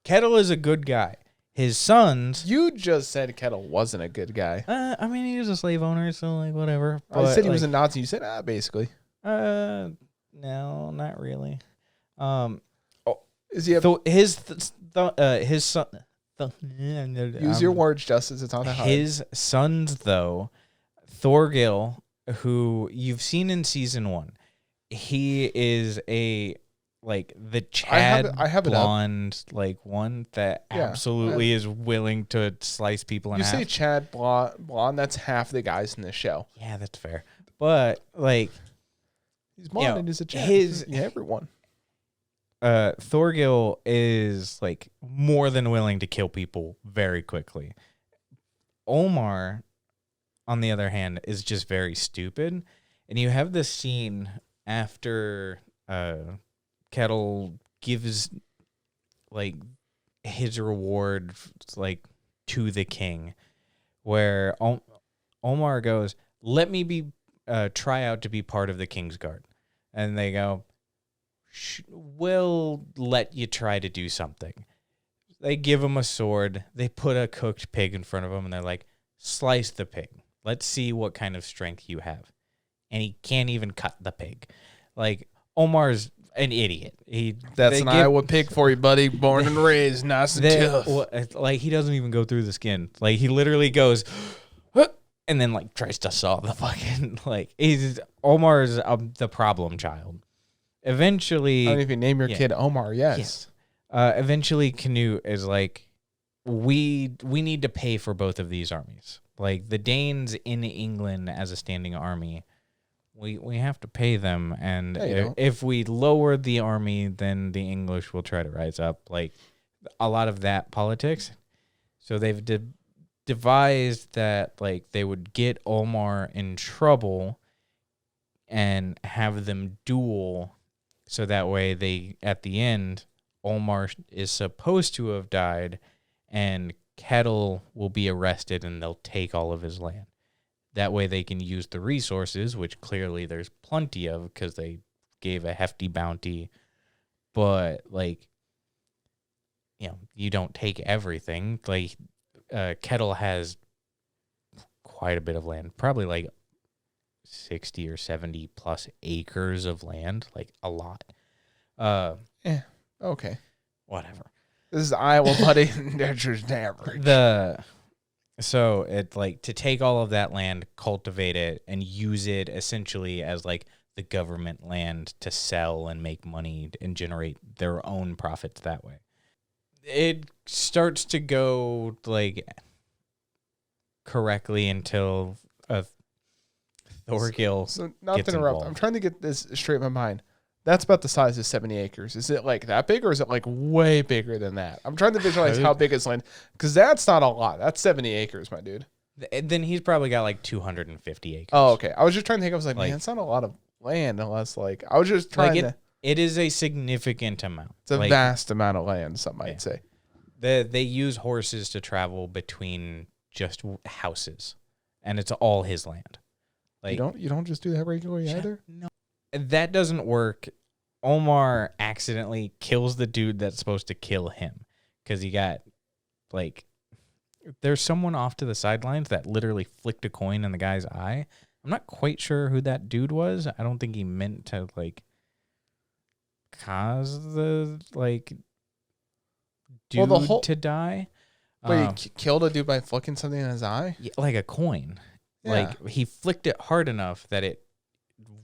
Kettle is a good guy. His sons. You just said Kettle wasn't a good guy. I mean, he was a slave owner, so like whatever. I said he was a Nazi. You said basically. No, not really. Is he his son? Use your words, Justice. It's not that hard. His sons, though, Thorgil, who you've seen in season 1, he is the Chad I have blonde, like one that absolutely is willing to slice people in half. You say Chad blonde, that's half the guys in this show. Yeah, that's fair. But like, he's blonde and he's a Chad. Everyone. Thorgil is like more than willing to kill people very quickly. Omar, on the other hand, is just very stupid. And you have this scene after Kettle gives like his reward like to the king, where Omar goes, let me be try out to be part of the King's Guard. And they go, we'll let you try to do something. They give him a sword. They put a cooked pig in front of him, and they're like, slice the pig. Let's see what kind of strength you have. And he can't even cut the pig. Like, Omar's an idiot. That's an Iowa pig for you, buddy. Born and raised, nice and tough. Like, he doesn't even go through the skin. Like, he literally goes, and then, like, tries to saw the fucking, like, Omar's the problem child. Eventually... I don't know if you name your kid Omar, yes. Eventually, Canute is like, we need to pay for both of these armies. Like, the Danes in England as a standing army, we have to pay them, and if we lower the army, then the English will try to rise up. Like, a lot of that politics. So they've devised that, like, they would get Omar in trouble and have them duel, so that way they, at the end, Omar is supposed to have died, and Kettle will be arrested, and they'll take all of his land. That way they can use the resources, which clearly there's plenty of because they gave a hefty bounty. But, like, you know, you don't take everything. Like, Kettle has quite a bit of land, probably like 60 or 70 plus acres of land, like a lot. Okay. Whatever. This is Iowa, buddy. Nature's average. So it, like, to take all of that land, cultivate it, and use it essentially as, like, the government land to sell and make money and generate their own profits that way. It starts to go, like, correctly until Thorgil So not gets to interrupt. involved. I'm trying to get this straight in my mind. That's about the size of 70 acres. Is it like that big, or is it like way bigger than that? I'm trying to visualize how big his land, because that's not a lot. That's 70 acres, my dude. Then he's probably got like 250 acres. Oh, okay. I was just trying to think. I was like, man, it's not a lot of land unless, like, I was just trying to. It is a significant amount. It's a vast amount of land, some might say. They use horses to travel between just houses, and it's all his land. Like, you don't just do that regularly either? No. That doesn't work. Omar accidentally kills the dude that's supposed to kill him because he got, like, there's someone off to the sidelines that literally flicked a coin in the guy's eye. I'm not quite sure who that dude was. I don't think he meant to, like, cause the, like, dude to die. Wait, he killed a dude by flicking something in his eye? Yeah, like a coin. Yeah. Like, he flicked it hard enough that it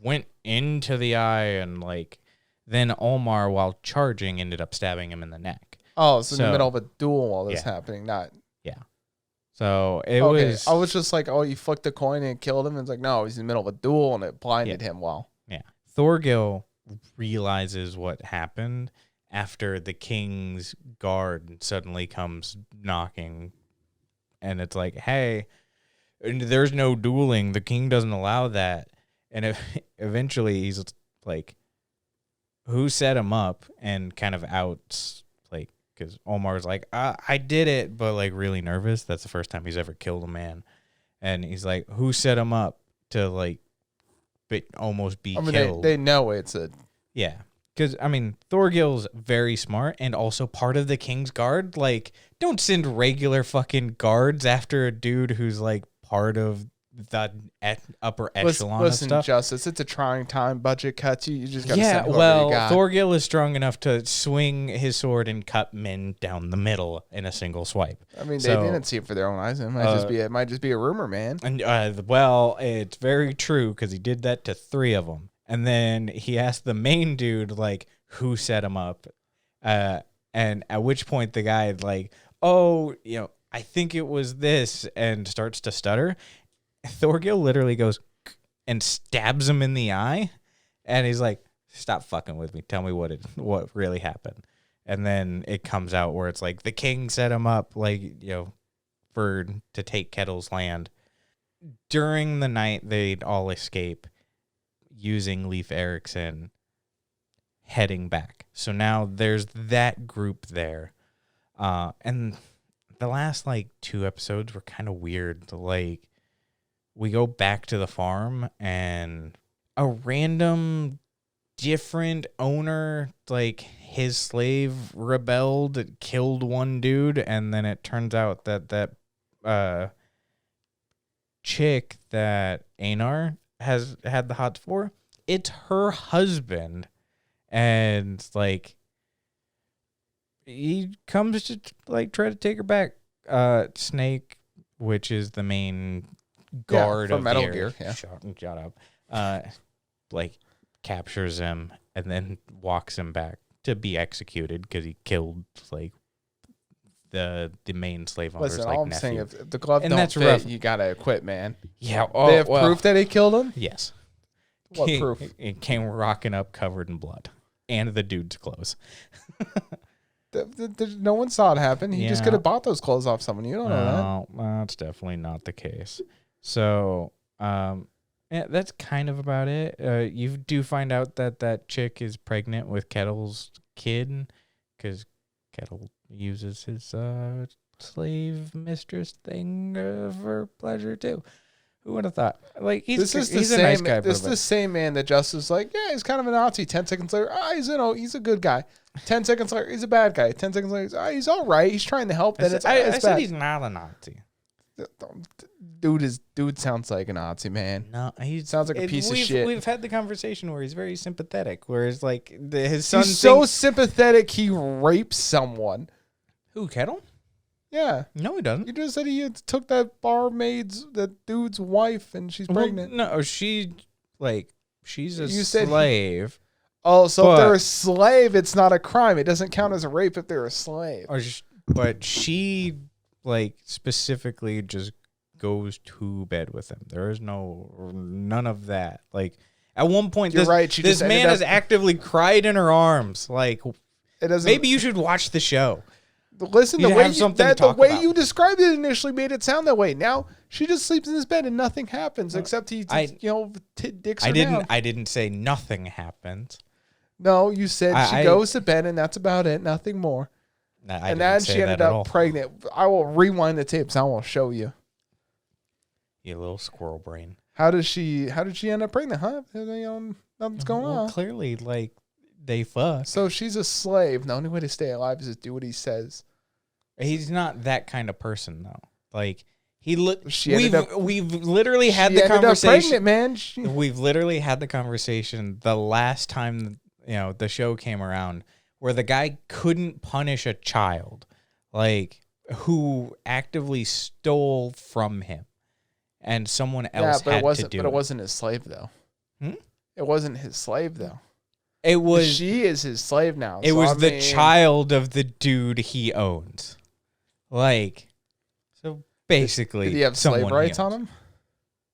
went into the eye, and, like, then Omar, while charging, ended up stabbing him in the neck. Oh, so in the middle of a duel while this happening, not... Yeah. So it was... I was just like, oh, you flicked the coin and it killed him? And it's like, no, he's in the middle of a duel and it blinded him while... Yeah. Thorgil realizes what happened after the king's guard suddenly comes knocking, and it's like, hey, there's no dueling. The king doesn't allow that. And eventually he's like, who set him up? And kind of outs, like, because Omar's like, I did it, but, like, really nervous. That's the first time he's ever killed a man. And he's like, who set him up to, like, almost be killed? They know it's a... Yeah. Because, I mean, Thorgil's very smart and also part of the King's Guard. Like, don't send regular fucking guards after a dude who's, like, part of the upper echelon of stuff. Listen, Justice, it's a trying time. Budget cuts. You just got to send whoever you got. Thorgil is strong enough to swing his sword and cut men down the middle in a single swipe. I mean, they didn't see it for their own eyes. It might just be a rumor, man. And well, it's very true because he did that to 3 of them. And then he asked the main dude, like, who set him up? And at which point the guy, like, oh, you know, I think it was this, and starts to stutter. Thorgil literally goes and stabs him in the eye. And he's like, stop fucking with me. Tell me what really happened. And then it comes out where it's like the king set him up, like, you know, to take Kettle's land. During the night, they'd all escape using Leif Erikson heading back. So now there's that group there. And the last, like, 2 episodes were kind of weird. Like, we go back to the farm, and a random different owner, like his slave rebelled, killed one dude, and then it turns out that chick that Einar has had the hots for, it's her husband, and like he comes to like try to take her back. Snake, which is the main guard from of Metal the area, Gear, yeah. shut up. Like captures him and then walks him back to be executed because he killed like the main slave owner's Listen, like all I'm nephew. saying, if the glove And don't that's fit, rough. you gotta quit, man. Yeah, They have proof that he killed him? Yes. What proof? It came rocking up covered in blood and the dude's clothes. No one saw it happen. He just Yeah. could have bought those clothes off someone. You don't know that. No, that's definitely not the case. So, yeah, that's kind of about it. You do find out that chick is pregnant with Kettle's kid because Kettle uses his slave mistress thing for pleasure too. Who would have thought? Like he's a nice guy. This is the same man that Justus was like, yeah, he's kind of a Nazi. 10 seconds later, he's a good guy. 10 seconds later, he's a bad guy. 10 seconds later, he's all right. He's trying to help. Then I said he's not a Nazi. Dude sounds like a Nazi, man. No, he sounds like a piece of shit. We've had the conversation where he's very sympathetic. Whereas like his son, he's so sympathetic he rapes someone. Who, Kettle? Yeah. No, he doesn't. You just said he took that that dude's wife, and she's pregnant. No, she's a said slave. Oh, so if they're a slave, it's not a crime. It doesn't count as a rape if they're a slave. But she like specifically just goes to bed with him. There is none of that. Like at one point, You're right. This man has actively cried in her arms. Like it doesn't. Maybe you should watch the show. Listen, the way you described it initially made it sound that way. Now she just sleeps in his bed and nothing happens except he, dicks her down. I didn't say nothing happens. No, you said she goes to bed and that's about it. Nothing more. And then she ended up pregnant. I will rewind the tapes. I will show you. You little squirrel brain. How did she end up pregnant? Huh? Nothing's going on. Clearly, like they fuck. So she's a slave. The only way to stay alive is to do what he says. He's not that kind of person, though. Like we've literally had the conversation, man. We've literally had the conversation the last time the show came around, where the guy couldn't punish a child, like who actively stole from him, and someone else had to do it. But it wasn't his slave though. It wasn't his slave though. It was. She is his slave now. It was the child of the dude he owns. Like, so basically, did he have slave rights on him?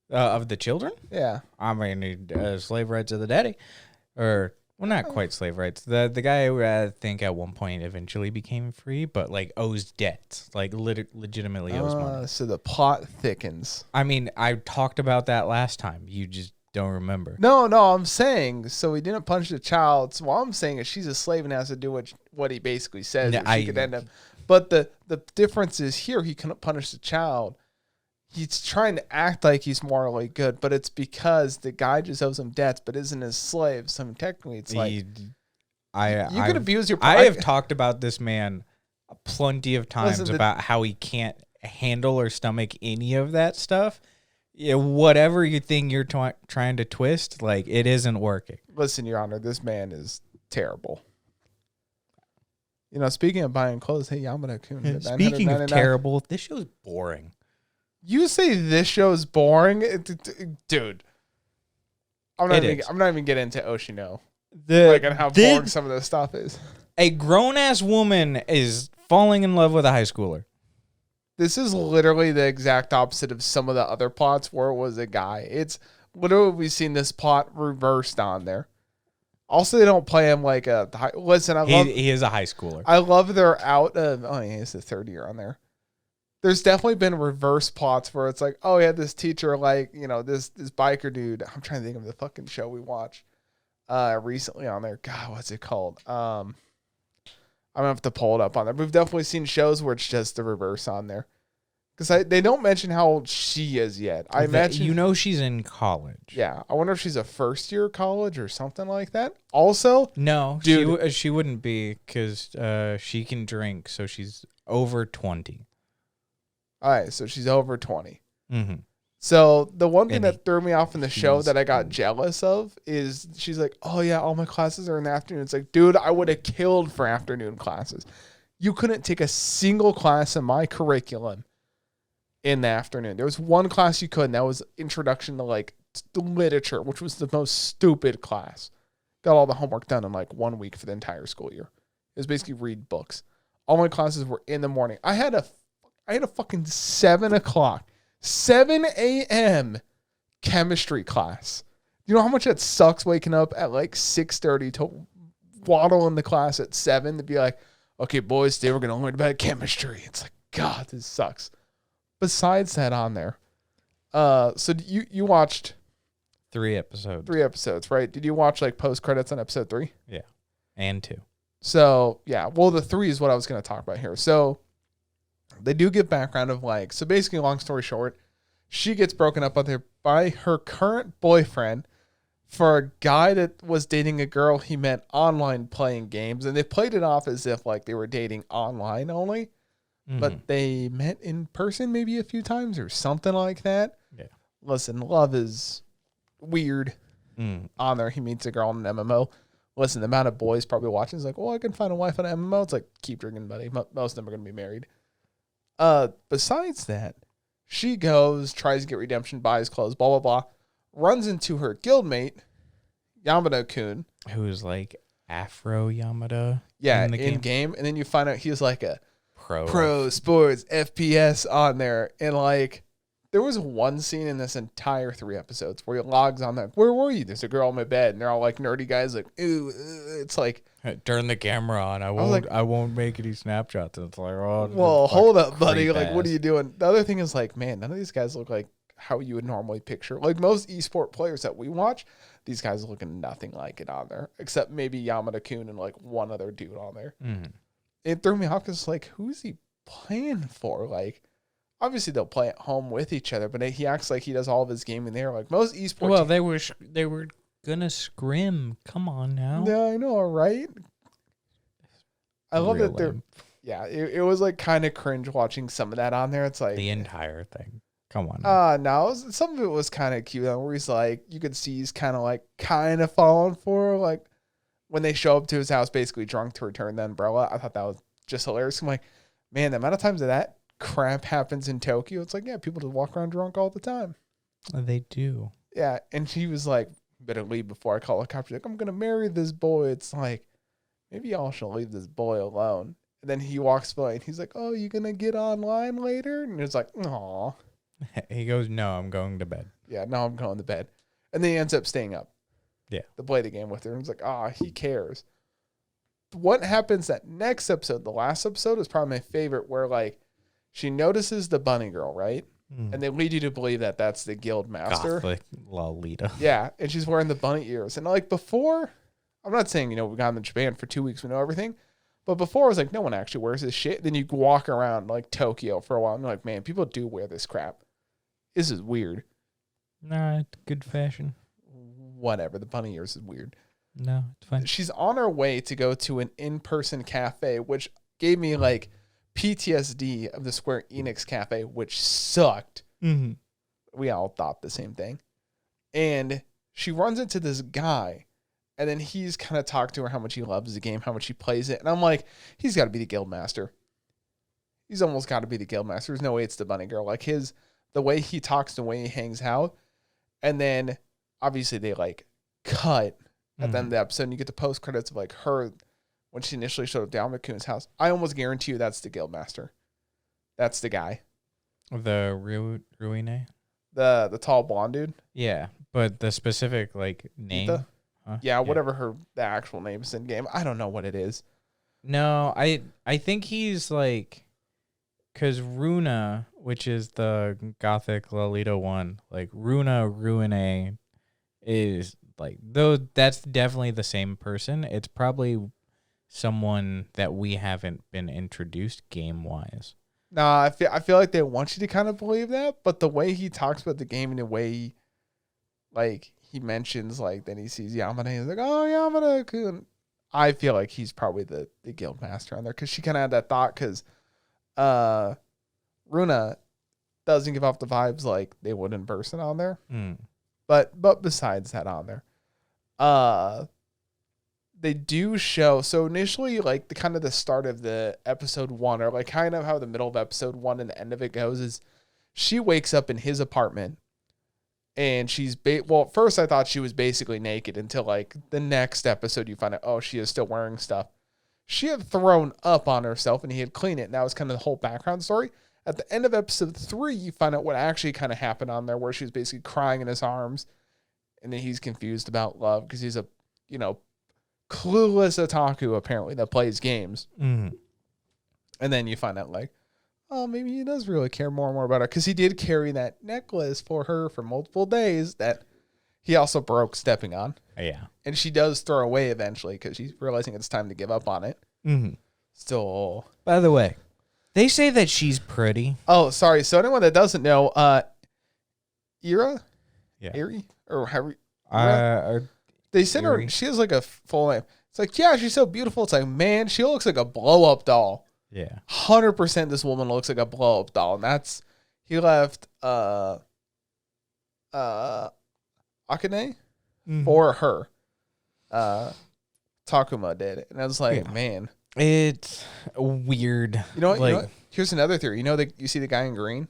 Of the children? Yeah. I mean, slave rights of the daddy, or well, not quite slave rights. The guy who I think at one point eventually became free, but like owes debts, like legitimately owes money. So the plot thickens. I mean, I talked about that last time. You just don't remember. No, I'm saying so he didn't punish the child. So all I'm saying is she's a slave and has to do what he basically says. She could end up. But the difference is here he couldn't punish the child. He's trying to act like he's morally good, but it's because the guy just owes him debts, but isn't his slave. So technically, it's like you could abuse your. I have talked about this man plenty of times about how he can't handle or stomach any of that stuff. Yeah, whatever you think you're trying to twist, like it isn't working. Listen, Your Honor, this man is terrible. Speaking of buying clothes, hey, Yamada-kun. Speaking of terrible, this show's boring. You say this show's boring? Dude. I'm not even getting into Oshi No. And how boring some of this stuff is. A grown-ass woman is falling in love with a high schooler. This is literally the exact opposite of some of the other plots where it was a guy. It's literally, we've seen this plot reversed on there. Also, they don't play him like a... Listen, he is a high schooler. I love they're out of... Oh, yeah, it's the third year on there. There's definitely been reverse plots where it's like, oh, we had this teacher like, this biker dude. I'm trying to think of the fucking show we watched recently on there. God, what's it called? I'm going to have to pull it up on there. We've definitely seen shows where it's just the reverse on there. Because they don't mention how old she is yet. I imagine she's in college. Yeah, I wonder if she's a first year college or something like that. Also, no, dude, she wouldn't be because she can drink, so she's over 20. All right, so she's over 20. Mm-hmm. So the one thing that threw me off in the show that I got jealous of is she's like, oh yeah, all my classes are in the afternoon. It's like, dude, I would have killed for afternoon classes. You couldn't take a single class in my curriculum in the afternoon. There was one class you could, and that was introduction to like literature, which was the most stupid class. Got all the homework done in like 1 week for the entire school year. It was basically read books. All my classes were in the morning. I had a fucking 7 a.m. chemistry class. You know how much that sucks waking up at like 6:30 to waddle in the class at 7 to be like, okay, boys, today we're going to learn about chemistry. It's like, God, this sucks. Besides that on there, so you watched 3 episodes. 3 episodes, right? Did you watch like post credits on episode 3? Yeah, and 2. So yeah, well the 3 is what I was going to talk about here. So they do give background of like, so basically, long story short, she gets broken up by her current boyfriend for a guy that was dating a girl he met online playing games, and they played it off as if like they were dating online only. But they met in person maybe a few times or something like that. Yeah. Listen, love is weird. On there, he meets a girl in an MMO. Listen, the amount of boys probably watching is like, oh, I can find a wife on an MMO. It's like, keep drinking, buddy. Most of them are going to be married. Besides that, she goes, tries to get redemption, buys clothes, blah, blah, blah. Runs into her guildmate, Yamada-kun. Who's like Afro Yamada. Yeah, in game. And then you find out he's like a pro sports FPS on there, and like there was one scene in this entire 3 episodes where he logs on that. Where were you? There's a girl on my bed, and they're all like nerdy guys, like ooh. It's like turn the camera on. I won't make any snapshots. And it's like, oh, well, hold up, buddy. Like, what are you doing? The other thing is like, man, none of these guys look like how you would normally picture. Like most esport players that we watch, these guys are looking nothing like it on there, except maybe Yamada-kun and like one other dude on there. It threw me off because it's like, who's he playing for? Like, obviously they'll play at home with each other, but he acts like he does all of his gaming there. Like most esports. Well, they were gonna scrim. Come on now. Yeah, I know, right? I love that they're. Yeah, it was like kind of cringe watching some of that on there. It's like the entire thing. Come on. No, some of it was kind of cute. Where he's like, you could see he's kind of falling for her, like. When they show up to his house, basically drunk to return the umbrella, I thought that was just hilarious. I'm like, man, the amount of times that crap happens in Tokyo, it's like, yeah, people just walk around drunk all the time. They do. Yeah, and she was like, better leave before I call a cop. She's like, I'm going to marry this boy. It's like, maybe y'all should leave this boy alone. And then he walks by and he's like, oh, you going to get online later? And it's like, aw. He goes, no, I'm going to bed. Yeah, no, I'm going to bed. And then he ends up staying up. Yeah. To play the game with her. And it's like, he cares. What happens that next episode, the last episode, is probably my favorite, where like she notices the bunny girl, right? And they lead you to believe that that's the guild master. Gothic Lolita. Yeah. And she's wearing the bunny ears. And like before, I'm not saying, we got in Japan for 2 weeks, we know everything. But before I was like, no one actually wears this shit. Then you walk around like Tokyo for a while and you're like, man, people do wear this crap. This is weird. Nah, it's good fashion. Whatever, the bunny ears is weird. No, it's fine. She's on her way to go to an in-person cafe, which gave me like PTSD of the Square Enix cafe, which sucked. We all thought the same thing. And she runs into this guy, and then he's kind of talked to her how much he loves the game, how much he plays it. And I'm like, he's got to be the guild master. He's almost got to be the guild master. There's no way it's the bunny girl. Like the way he talks, the way he hangs out. And then obviously they like cut at the end of the episode, and you get the post credits of like her when she initially showed up down Yamada-kun's house. I almost guarantee you that's the guild master. That's the guy. The Ruine? The tall blonde dude. Yeah, but the specific like name. Huh? Yeah, whatever the actual name is in game. I don't know what it is. No, I think he's like, because Runa, which is the Gothic Lolita one, like Ruine is like, though that's definitely the same person. It's probably someone that we haven't been introduced game wise. Nah, I feel like they want you to kind of believe that, but the way he talks about the game and the way, like, he mentions, like, then he sees Yamada, he's like, oh, Yamada-kun. I feel like he's probably the guild master on there, because she kind of had that thought, because Runa doesn't give off the vibes like they would in person on there. But besides that on there, they do show, so initially, like, the kind of the start of the episode 1, or like kind of how the middle of episode 1 and the end of it goes, is she wakes up in his apartment and she's well, at first I thought she was basically naked until like the next episode you find out, oh, she is still wearing stuff. She had thrown up on herself and he had cleaned it, and that was kind of the whole background story. At the end of episode 3, you find out what actually kind of happened on there, where she was basically crying in his arms, and then he's confused about love because he's a, clueless otaku apparently that plays games. And then you find out, like, oh, maybe he does really care more and more about her, because he did carry that necklace for her for multiple days that he also broke stepping on. Yeah. And she does throw away eventually because she's realizing it's time to give up on it. Still. By the way, they say that she's pretty. Oh, sorry. So anyone that doesn't know, Ira? Yeah. Eri? Or however. They sent her, she has like a full name. It's like, yeah, she's so beautiful. It's like, man, she looks like a blow-up doll. Yeah. 100% this woman looks like a blow-up doll. And that's, he left Akane for her. Takuma did. And I was like, man. It's weird. You know what? Here's another theory. You see the guy in green?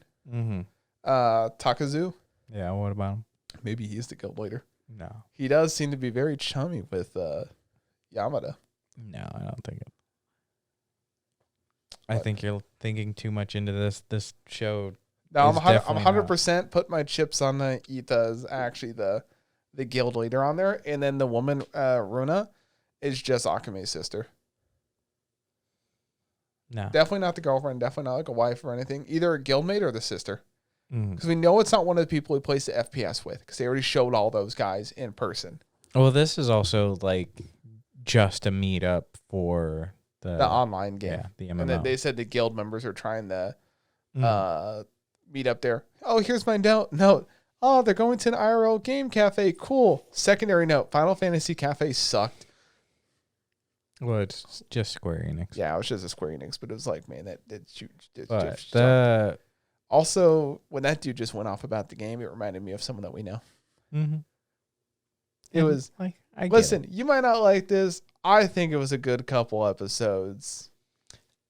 Takazu? Yeah, what about him? Maybe he's the guild leader. No. He does seem to be very chummy with Yamada. No, I don't think it. I think you're thinking too much into this. This show. No, I'm 100% put my chips on the Ita is actually the guild leader on there, and then the woman Runa is just Akame's sister. No, definitely not the girlfriend. Definitely not like a wife or anything. Either a guildmate or the sister. Because we know it's not one of the people we plays the FPS with, because they already showed all those guys in person. Well, this is also like just a meetup for the online game. Yeah, the MMO. And then they said the guild members are trying to meet up there. Oh, here's my note. Oh, they're going to an IRL game cafe. Cool. Secondary note. Final Fantasy Cafe sucked. Well, it's just Square Enix. Yeah, it was just a Square Enix, but it was like, man, that's huge. Also, when that dude just went off about the game, it reminded me of someone that we know. It was, listen, you might not like this. I think it was a good couple episodes.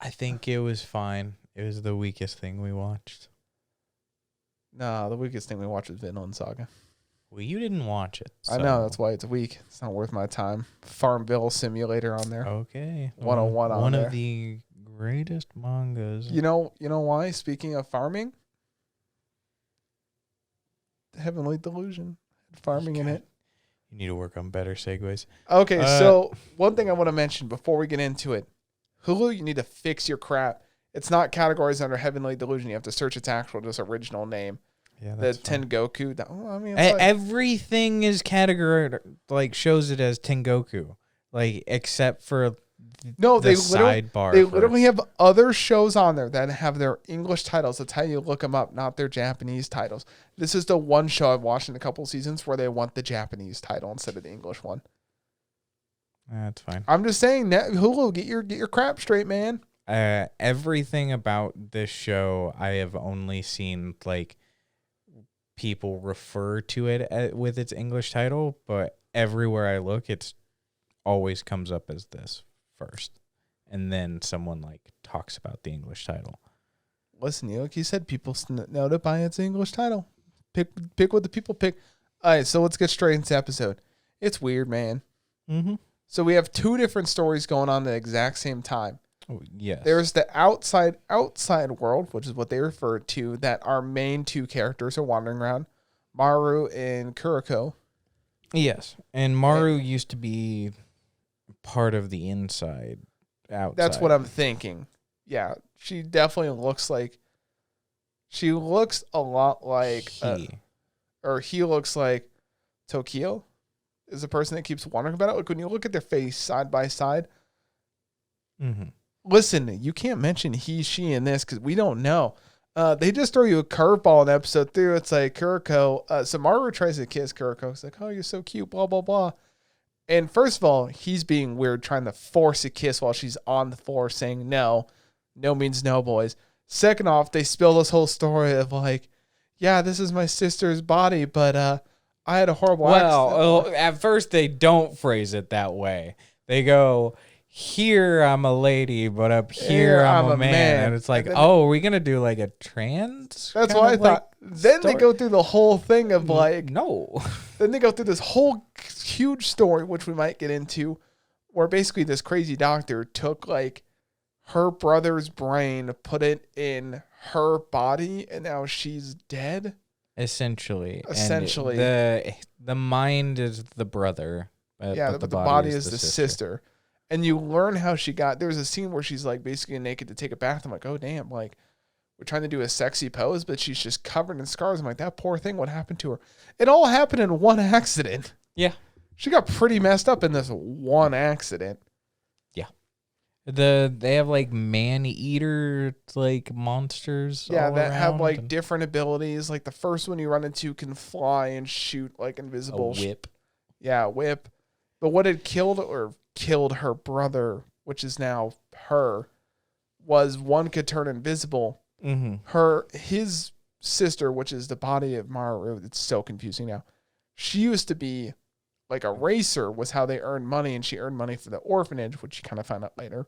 I think it was fine. It was the weakest thing we watched. No, the weakest thing we watched was Vinland Saga. Well, you didn't watch it. So. I know, that's why it's weak. It's not worth my time. Farmville Simulator on there. Okay. 101 on there. One of the greatest mangas. You know why? Speaking of farming, Heavenly Delusion had farming in it. You need to work on better segues. Okay, so one thing I want to mention before we get into it, Hulu, you need to fix your crap. It's not categorized under Heavenly Delusion. You have to search its actual, just original name. Yeah, that's the Tengoku. Everything is categorized, like shows it as Tengoku, like except for they sidebar. They literally have other shows on there that have their English titles. That's how you look them up, not their Japanese titles. This is the one show I've watched in a couple seasons where they want the Japanese title instead of the English one. That's fine. I'm just saying that Hulu, get your crap straight, man. Everything about this show, I have only seen like people refer to it with its English title, but everywhere I look, it's always comes up as this first, and then someone like talks about the English title. Listen, like you said, people know to buy its English title. Pick what the people pick. All right, so let's get straight into the episode. It's weird, man. So we have two different stories going on at the exact same time. Oh, yes. There's the outside world, which is what they refer to, that our main two characters are wandering around, Maru and Kuriko. Yes, and Maru used to be part of the inside, outside. That's what I'm thinking. Yeah, she definitely looks like, she looks a lot like, he looks like Tokyo is the person that keeps wondering about it. Like when you look at their face side by side, listen, you can't mention he, she in this because we don't know. They just throw you a curveball in episode 3. It's like Kuroko. So Maru tries to kiss Kuroko. It's like, oh, you're so cute, blah, blah, blah. And first of all, he's being weird, trying to force a kiss while she's on the floor saying no. No means no, boys. Second off, they spill this whole story of like, yeah, this is my sister's body, but I had a horrible accident. Well, at first they don't phrase it that way. They go, here I'm a lady, but up here I'm a man. And it's like, are we going to do like a trans? That's what I thought. Then they go through the whole thing of like... No. Then they go through this whole huge story, which we might get into, where basically this crazy doctor took like her brother's brain, put it in her body, and now she's dead. Essentially. And the mind is the brother. But the body is the sister. And you learn how she got... There's a scene where she's like basically naked to take a bath. I'm like, oh, damn. Like, we're trying to do a sexy pose, but she's just covered in scars. I'm like, that poor thing, what happened to her? It all happened in one accident. Yeah. She got pretty messed up in this one accident. Yeah. They have like man-eater like monsters. Yeah, that have like and different abilities. Like the first one you run into can fly and shoot like invisible. A whip. Yeah, whip. But what had killed her brother, which is now her, was one could turn invisible. Mm-hmm. His sister, which is the body of Maru, it's so confusing now. She used to be like a racer, was how they earned money, and she earned money for the orphanage, which you kind of found out later.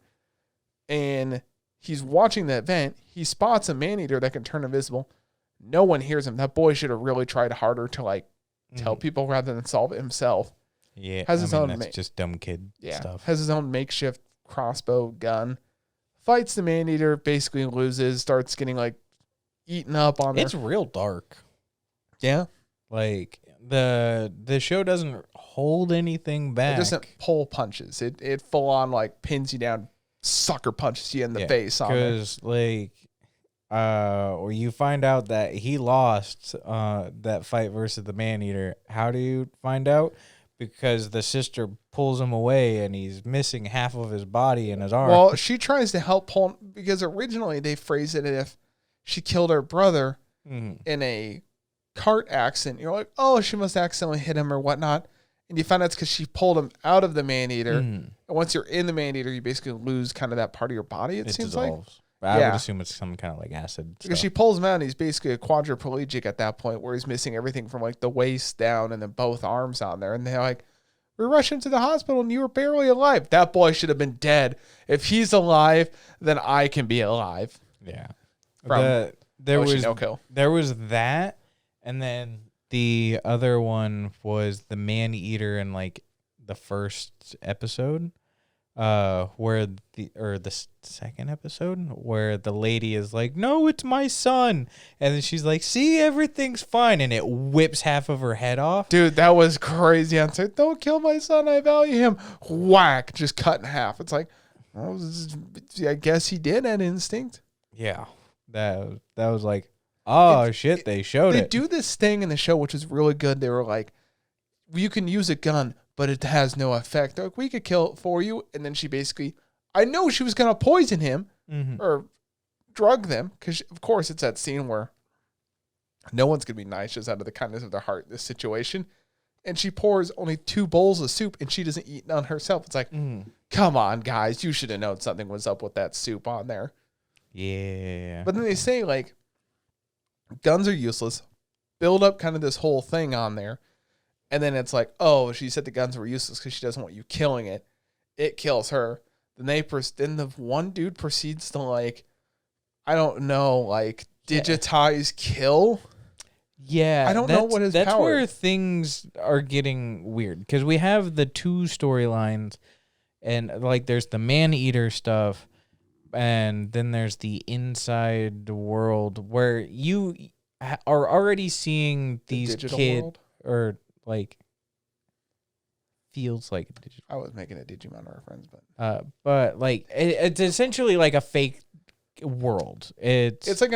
And he's watching the event. He spots a man-eater that can turn invisible. No one hears him. That boy should have really tried harder to like tell people rather than solve it himself. Yeah, has his own. That's just dumb kid stuff. Has his own makeshift crossbow gun. Fights the man-eater, basically loses, starts getting like eaten up on. It's real dark. Yeah, like the show doesn't hold anything back. It doesn't pull punches. It full on like pins you down, sucker punches you in the face. Because like, you find out that he lost that fight versus the man-eater. How do you find out? Because the sister pulls him away and he's missing half of his body and his arm. Well, she tries to help pull, because originally they phrased it if she killed her brother in a cart accident. You're like, oh, she must accidentally hit him or whatnot. And you find out it's because she pulled him out of the man-eater. And once you're in the man-eater, you basically lose kind of that part of your body, it seems dissolves. Like. I would assume it's some kind of like acid Because stuff. she pulls him out and he's basically a quadriplegic at that point, where he's missing everything from like the waist down and then both arms on there. And they're like, we rushed him to the hospital and you were barely alive. That boy should have been dead. If he's alive, then I can be alive. Yeah. From there Oshi No Ko. There was that, and then the other one was the man-eater in like the first episode. Where the second episode where the lady is like, no, it's my son, and then she's like, see, everything's fine, and it whips half of her head off. Dude, that was crazy. I said, don't kill my son, I value him. Whack, just cut in half. It's like, well, I guess he did have instinct. Yeah, that was like, oh shit, they showed it. They do this thing in the show which is really good. They were like, you can use a gun, but it has no effect. They're like, we could kill it for you. And then she basically, I know she was going to poison him or drug them, because of course it's that scene where no one's going to be nice just out of the kindness of their heart in this situation. And she pours only 2 bowls of soup and she doesn't eat none herself. It's like, come on, guys, you should have known something was up with that soup on there. Yeah. But then they say like, guns are useless. Build up kind of this whole thing on there. And then it's like, oh, she said the guns were useless because she doesn't want you killing it. It kills her. Then the one dude proceeds to like, I don't know, like digitize kill. Yeah, I don't know what his that's power where is. Things are getting weird, because we have the 2 storylines, and like there's the man-eater stuff, and then there's the inside world where you are already seeing these kids or like feels like a digital. I was making a Digimon reference, but like it's essentially like a fake world. It's like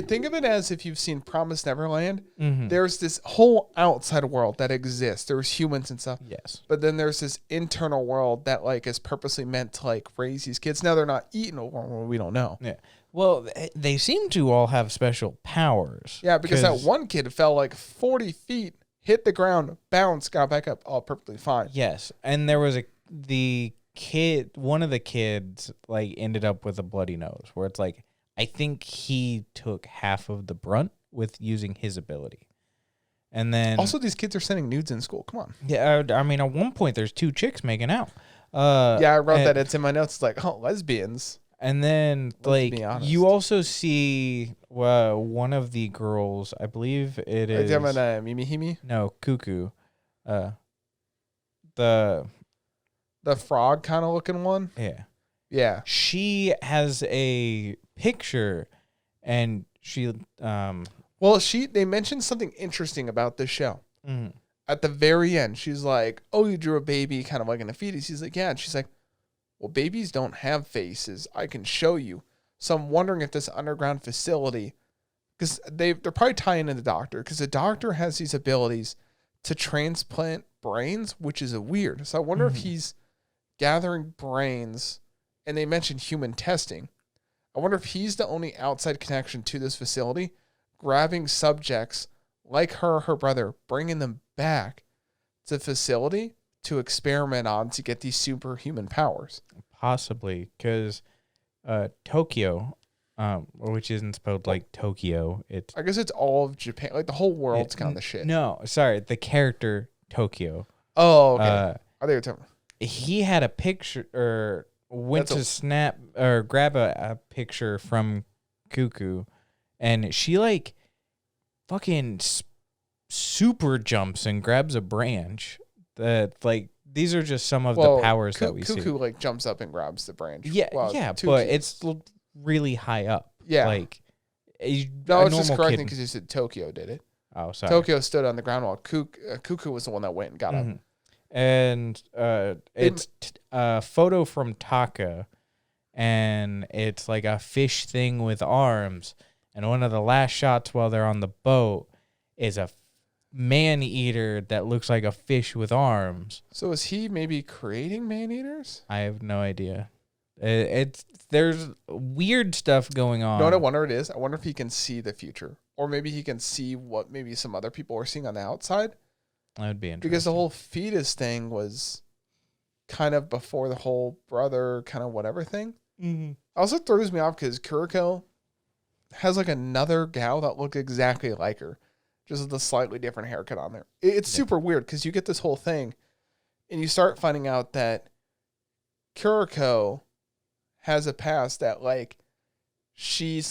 think of it as if you've seen Promised Neverland. There's this whole outside world that exists. There's humans and stuff. Yes. But then there's this internal world that like is purposely meant to like raise these kids. Now they're not eaten, or we don't know. Yeah. Well, they seem to all have special powers. Yeah, because that one kid fell like 40 feet, hit the ground, bounced, got back up, all perfectly fine. Yes, and there was one of the kids like ended up with a bloody nose, where it's like, I think he took half of the brunt with using his ability. And then also these kids are sending nudes in school. Come on. Yeah, I mean, at one point there's 2 chicks making out. Yeah, I wrote that. It's in my notes. It's like, oh, lesbians. And then like you also see one of the girls, I believe it is. Mimihimi? No, Cuckoo. The frog kind of looking one? Yeah. Yeah. She has a picture and she well, they mentioned something interesting about this show. Mm-hmm. At the very end, she's like, oh, you drew a baby kind of like in a fetus. He's like, yeah. And she's like, well, babies don't have faces. I can show you. So I'm wondering if this underground facility, because they're probably tying in the doctor, because the doctor has these abilities to transplant brains, which is weird. So I wonder if he's gathering brains, and they mentioned human testing. I wonder if he's the only outside connection to this facility, grabbing subjects like her or her brother, bringing them back to the facility to experiment on to get these superhuman powers. Possibly, because Tokyo, which isn't spelled like Tokyo, I guess it's all of Japan. Like the whole world's kind of the shit. No, sorry, the character Tokyo. Oh, okay. I think you're he had a picture, or went to snap or grab a picture from Cuckoo, and she like fucking super jumps and grabs a branch. That like these are just some of the powers that we see. Cuckoo like jumps up and grabs the branch. Yeah, but it's really high up. Yeah, like no, I was just correcting because you said Tokyo did it. Oh, sorry. Tokyo stood on the ground while Cuckoo was the one that went and got up. And it's a photo from Taka, and it's like a fish thing with arms. And one of the last shots while they're on the boat is a man-eater that looks like a fish with arms. So is he maybe creating man-eaters? I have no idea. There's weird stuff going on. You know what I wonder it is? I wonder if he can see the future. Or maybe he can see what maybe some other people are seeing on the outside. That would be interesting. Because the whole fetus thing was kind of before the whole brother kind of whatever thing. Mm-hmm. Also throws me off because Kuriko has like another gal that looked exactly like her. Just with a slightly different haircut on there. It's super weird because you get this whole thing and you start finding out that Kuriko has a past that like he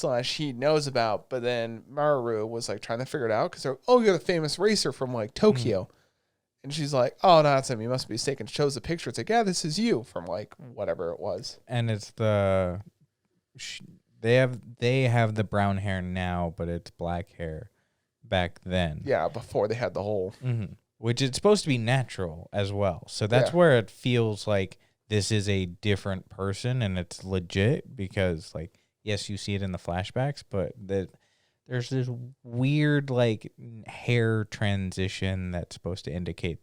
knows about, but then Maru was like trying to figure it out because they're, oh, you're the famous racer from like Tokyo. And she's like, oh, no, that's him. You must be mistaken. Shows the picture. It's like, yeah, this is you from like whatever it was. And it's they have the brown hair now, but it's black hair back then. Yeah, before they had the whole. Which is supposed to be natural as well. So that's where it feels like this is a different person and it's legit because like, yes, you see it in the flashbacks, but there's this weird like hair transition that's supposed to indicate,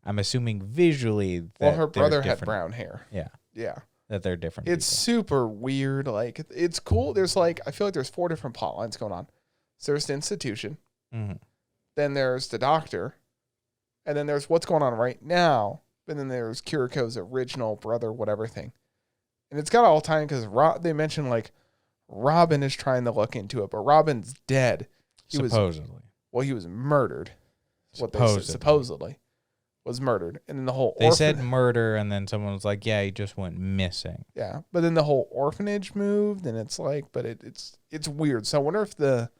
I'm assuming visually, that her brother had brown hair. Yeah. Yeah. That they're different. It's super weird. Like, it's cool. There's like, I feel like there's 4 different plot lines going on. So there's the institution. Then there's the doctor. And then there's what's going on right now. And then there's Kiriko's original brother, whatever thing. And it's got all time because they mentioned like Robin is trying to look into it, but Robin's dead. He was murdered. Supposedly was murdered. And then the whole They said murder, and then someone was like, yeah, he just went missing. Yeah. But then the whole orphanage moved, and it's like, but it's weird. So I wonder if the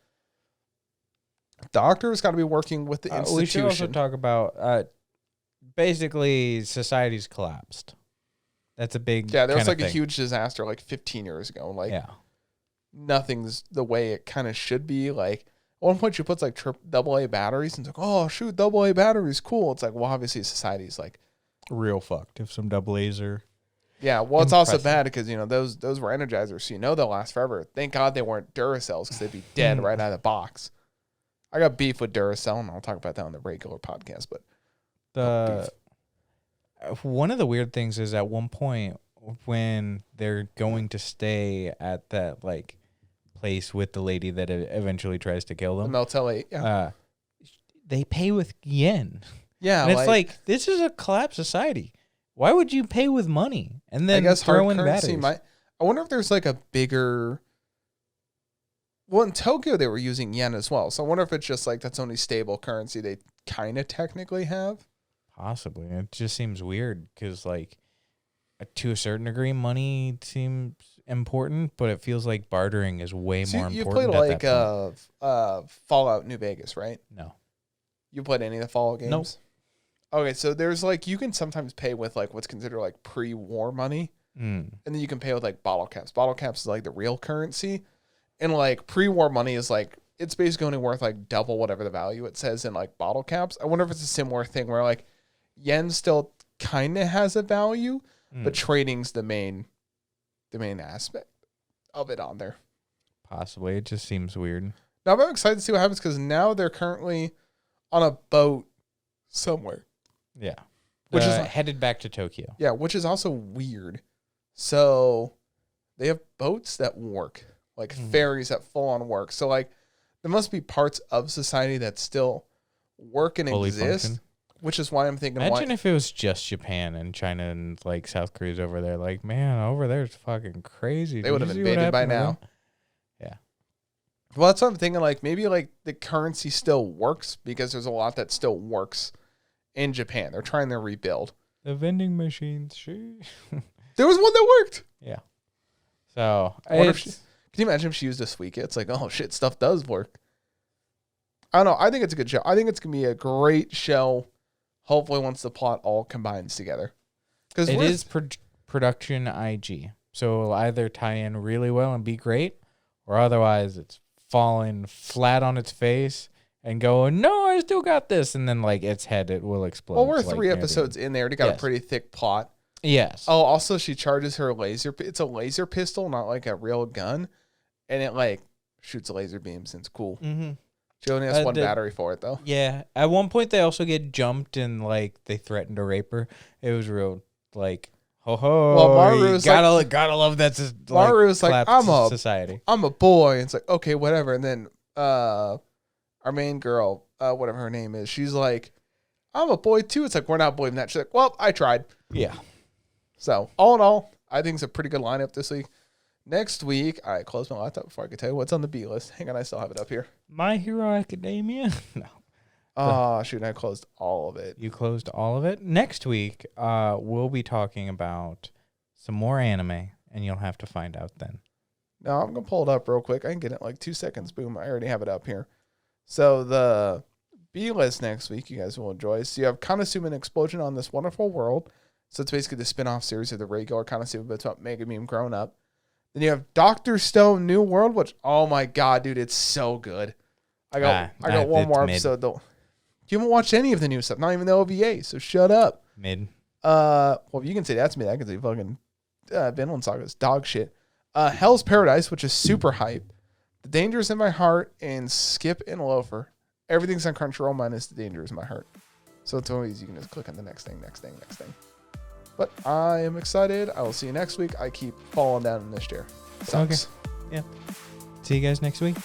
doctor's got to be working with the institution. We should also talk about basically society's collapsed. That's a big there was like a huge disaster like 15 years ago. Like nothing's the way it kind of should be. Like at one point she puts like AA batteries and it's like, oh shoot, AA batteries, cool. It's like, well, obviously society's like real fucked if some AA's are Yeah, well, it's also bad because, those were Energizers, so they'll last forever. Thank God they weren't Duracells because they'd be dead right out of the box. I got beef with Duracell, and I'll talk about that on the regular podcast. But one of the weird things is at one point when they're going to stay at that like place with the lady that eventually tries to kill them, the Meltellate, yeah. They pay with yen. Yeah, and it's like this is a collapsed society. Why would you pay with money and then throw in batteries? I wonder if there's like a bigger. Well, in Tokyo they were using yen as well, so I wonder if it's just like that's only stable currency they kind of technically have. Possibly, it just seems weird because like to a certain degree, money seems important, but it feels like bartering is way more important. You played like Fallout New Vegas, right? No. You played any of the Fallout games? Nope. Okay, so there's like you can sometimes pay with like what's considered like pre-war money, and then you can pay with like bottle caps. Bottle caps is like the real currency, and like pre-war money is like it's basically only worth like double whatever the value it says in like bottle caps. I wonder if it's a similar thing where like yen still kind of has a value, but trading's the main aspect of it on there. Possibly, it just seems weird. Now I'm excited to see what happens because now they're currently on a boat somewhere. Yeah. Which is headed back to Tokyo. Yeah, which is also weird. So they have boats that work, like ferries that full on work. So like there must be parts of society that still work and fully exist, function. Which is why I'm thinking. Imagine if it was just Japan and China and like South Korea's over there. Like, man, over there's fucking crazy. They would have invaded by now. Yeah. Well, that's what I'm thinking. Like maybe like the currency still works because there's a lot that still works in Japan. They're trying to rebuild the vending machines. There was one that worked. Yeah. So can you imagine if she used a Suica? It's like, oh shit, stuff does work. I don't know. I think it's a good show. I think it's gonna be a great show. Hopefully, once the plot all combines together, because it is production IG, so it'll either tie in really well and be great, or otherwise it's falling flat on its face and going, no, I still got this, and then like its head it will explode. Well, we're 3 episodes in there. It got a pretty thick plot. Yes. Oh, also she charges her laser. It's a laser pistol, not like a real gun, and it like shoots laser beams. And it's cool. Mm-hmm. She only has one battery for it, though. Yeah. At one point, they also get jumped and, like, they threatened to rape her. It was real, like, ho-ho. Well, Maru's gotta love that. Maru's like, society. I'm a boy. It's like, okay, whatever. And then our main girl, whatever her name is, she's like, I'm a boy, too. It's like, we're not believing that. She's like, well, I tried. Yeah. So, all in all, I think it's a pretty good lineup this week. Next week, I closed my laptop before I could tell you what's on the B list. Hang on, I still have it up here. My Hero Academia? No. Oh, shoot, I closed all of it. You closed all of it? Next week, we'll be talking about some more anime, and you'll have to find out then. No, I'm going to pull it up real quick. I can get it in like 2 seconds. Boom, I already have it up here. So the B list next week, you guys will enjoy. So you have Konosuba Explosion on This Wonderful World. So it's basically the spin-off series of the regular Konosuba, but it's about Megumin grown up. Then you have Dr. Stone New World, which, oh my God, dude, it's so good. I got one more episode, though. You haven't watched any of the new stuff, not even the OVA, so shut up. Mid. Well, you can say that's mid. I can say fucking Vinland Saga is dog shit. Hell's Paradise, which is super hype. The Dangers in My Heart, and Skip and Loafer. Everything's on Crunchyroll minus The Dangers in My Heart. So it's always, you can just click on the next thing. But I am excited. I will see you next week. I keep falling down in this chair. Sucks. Okay. Yeah. See you guys next week.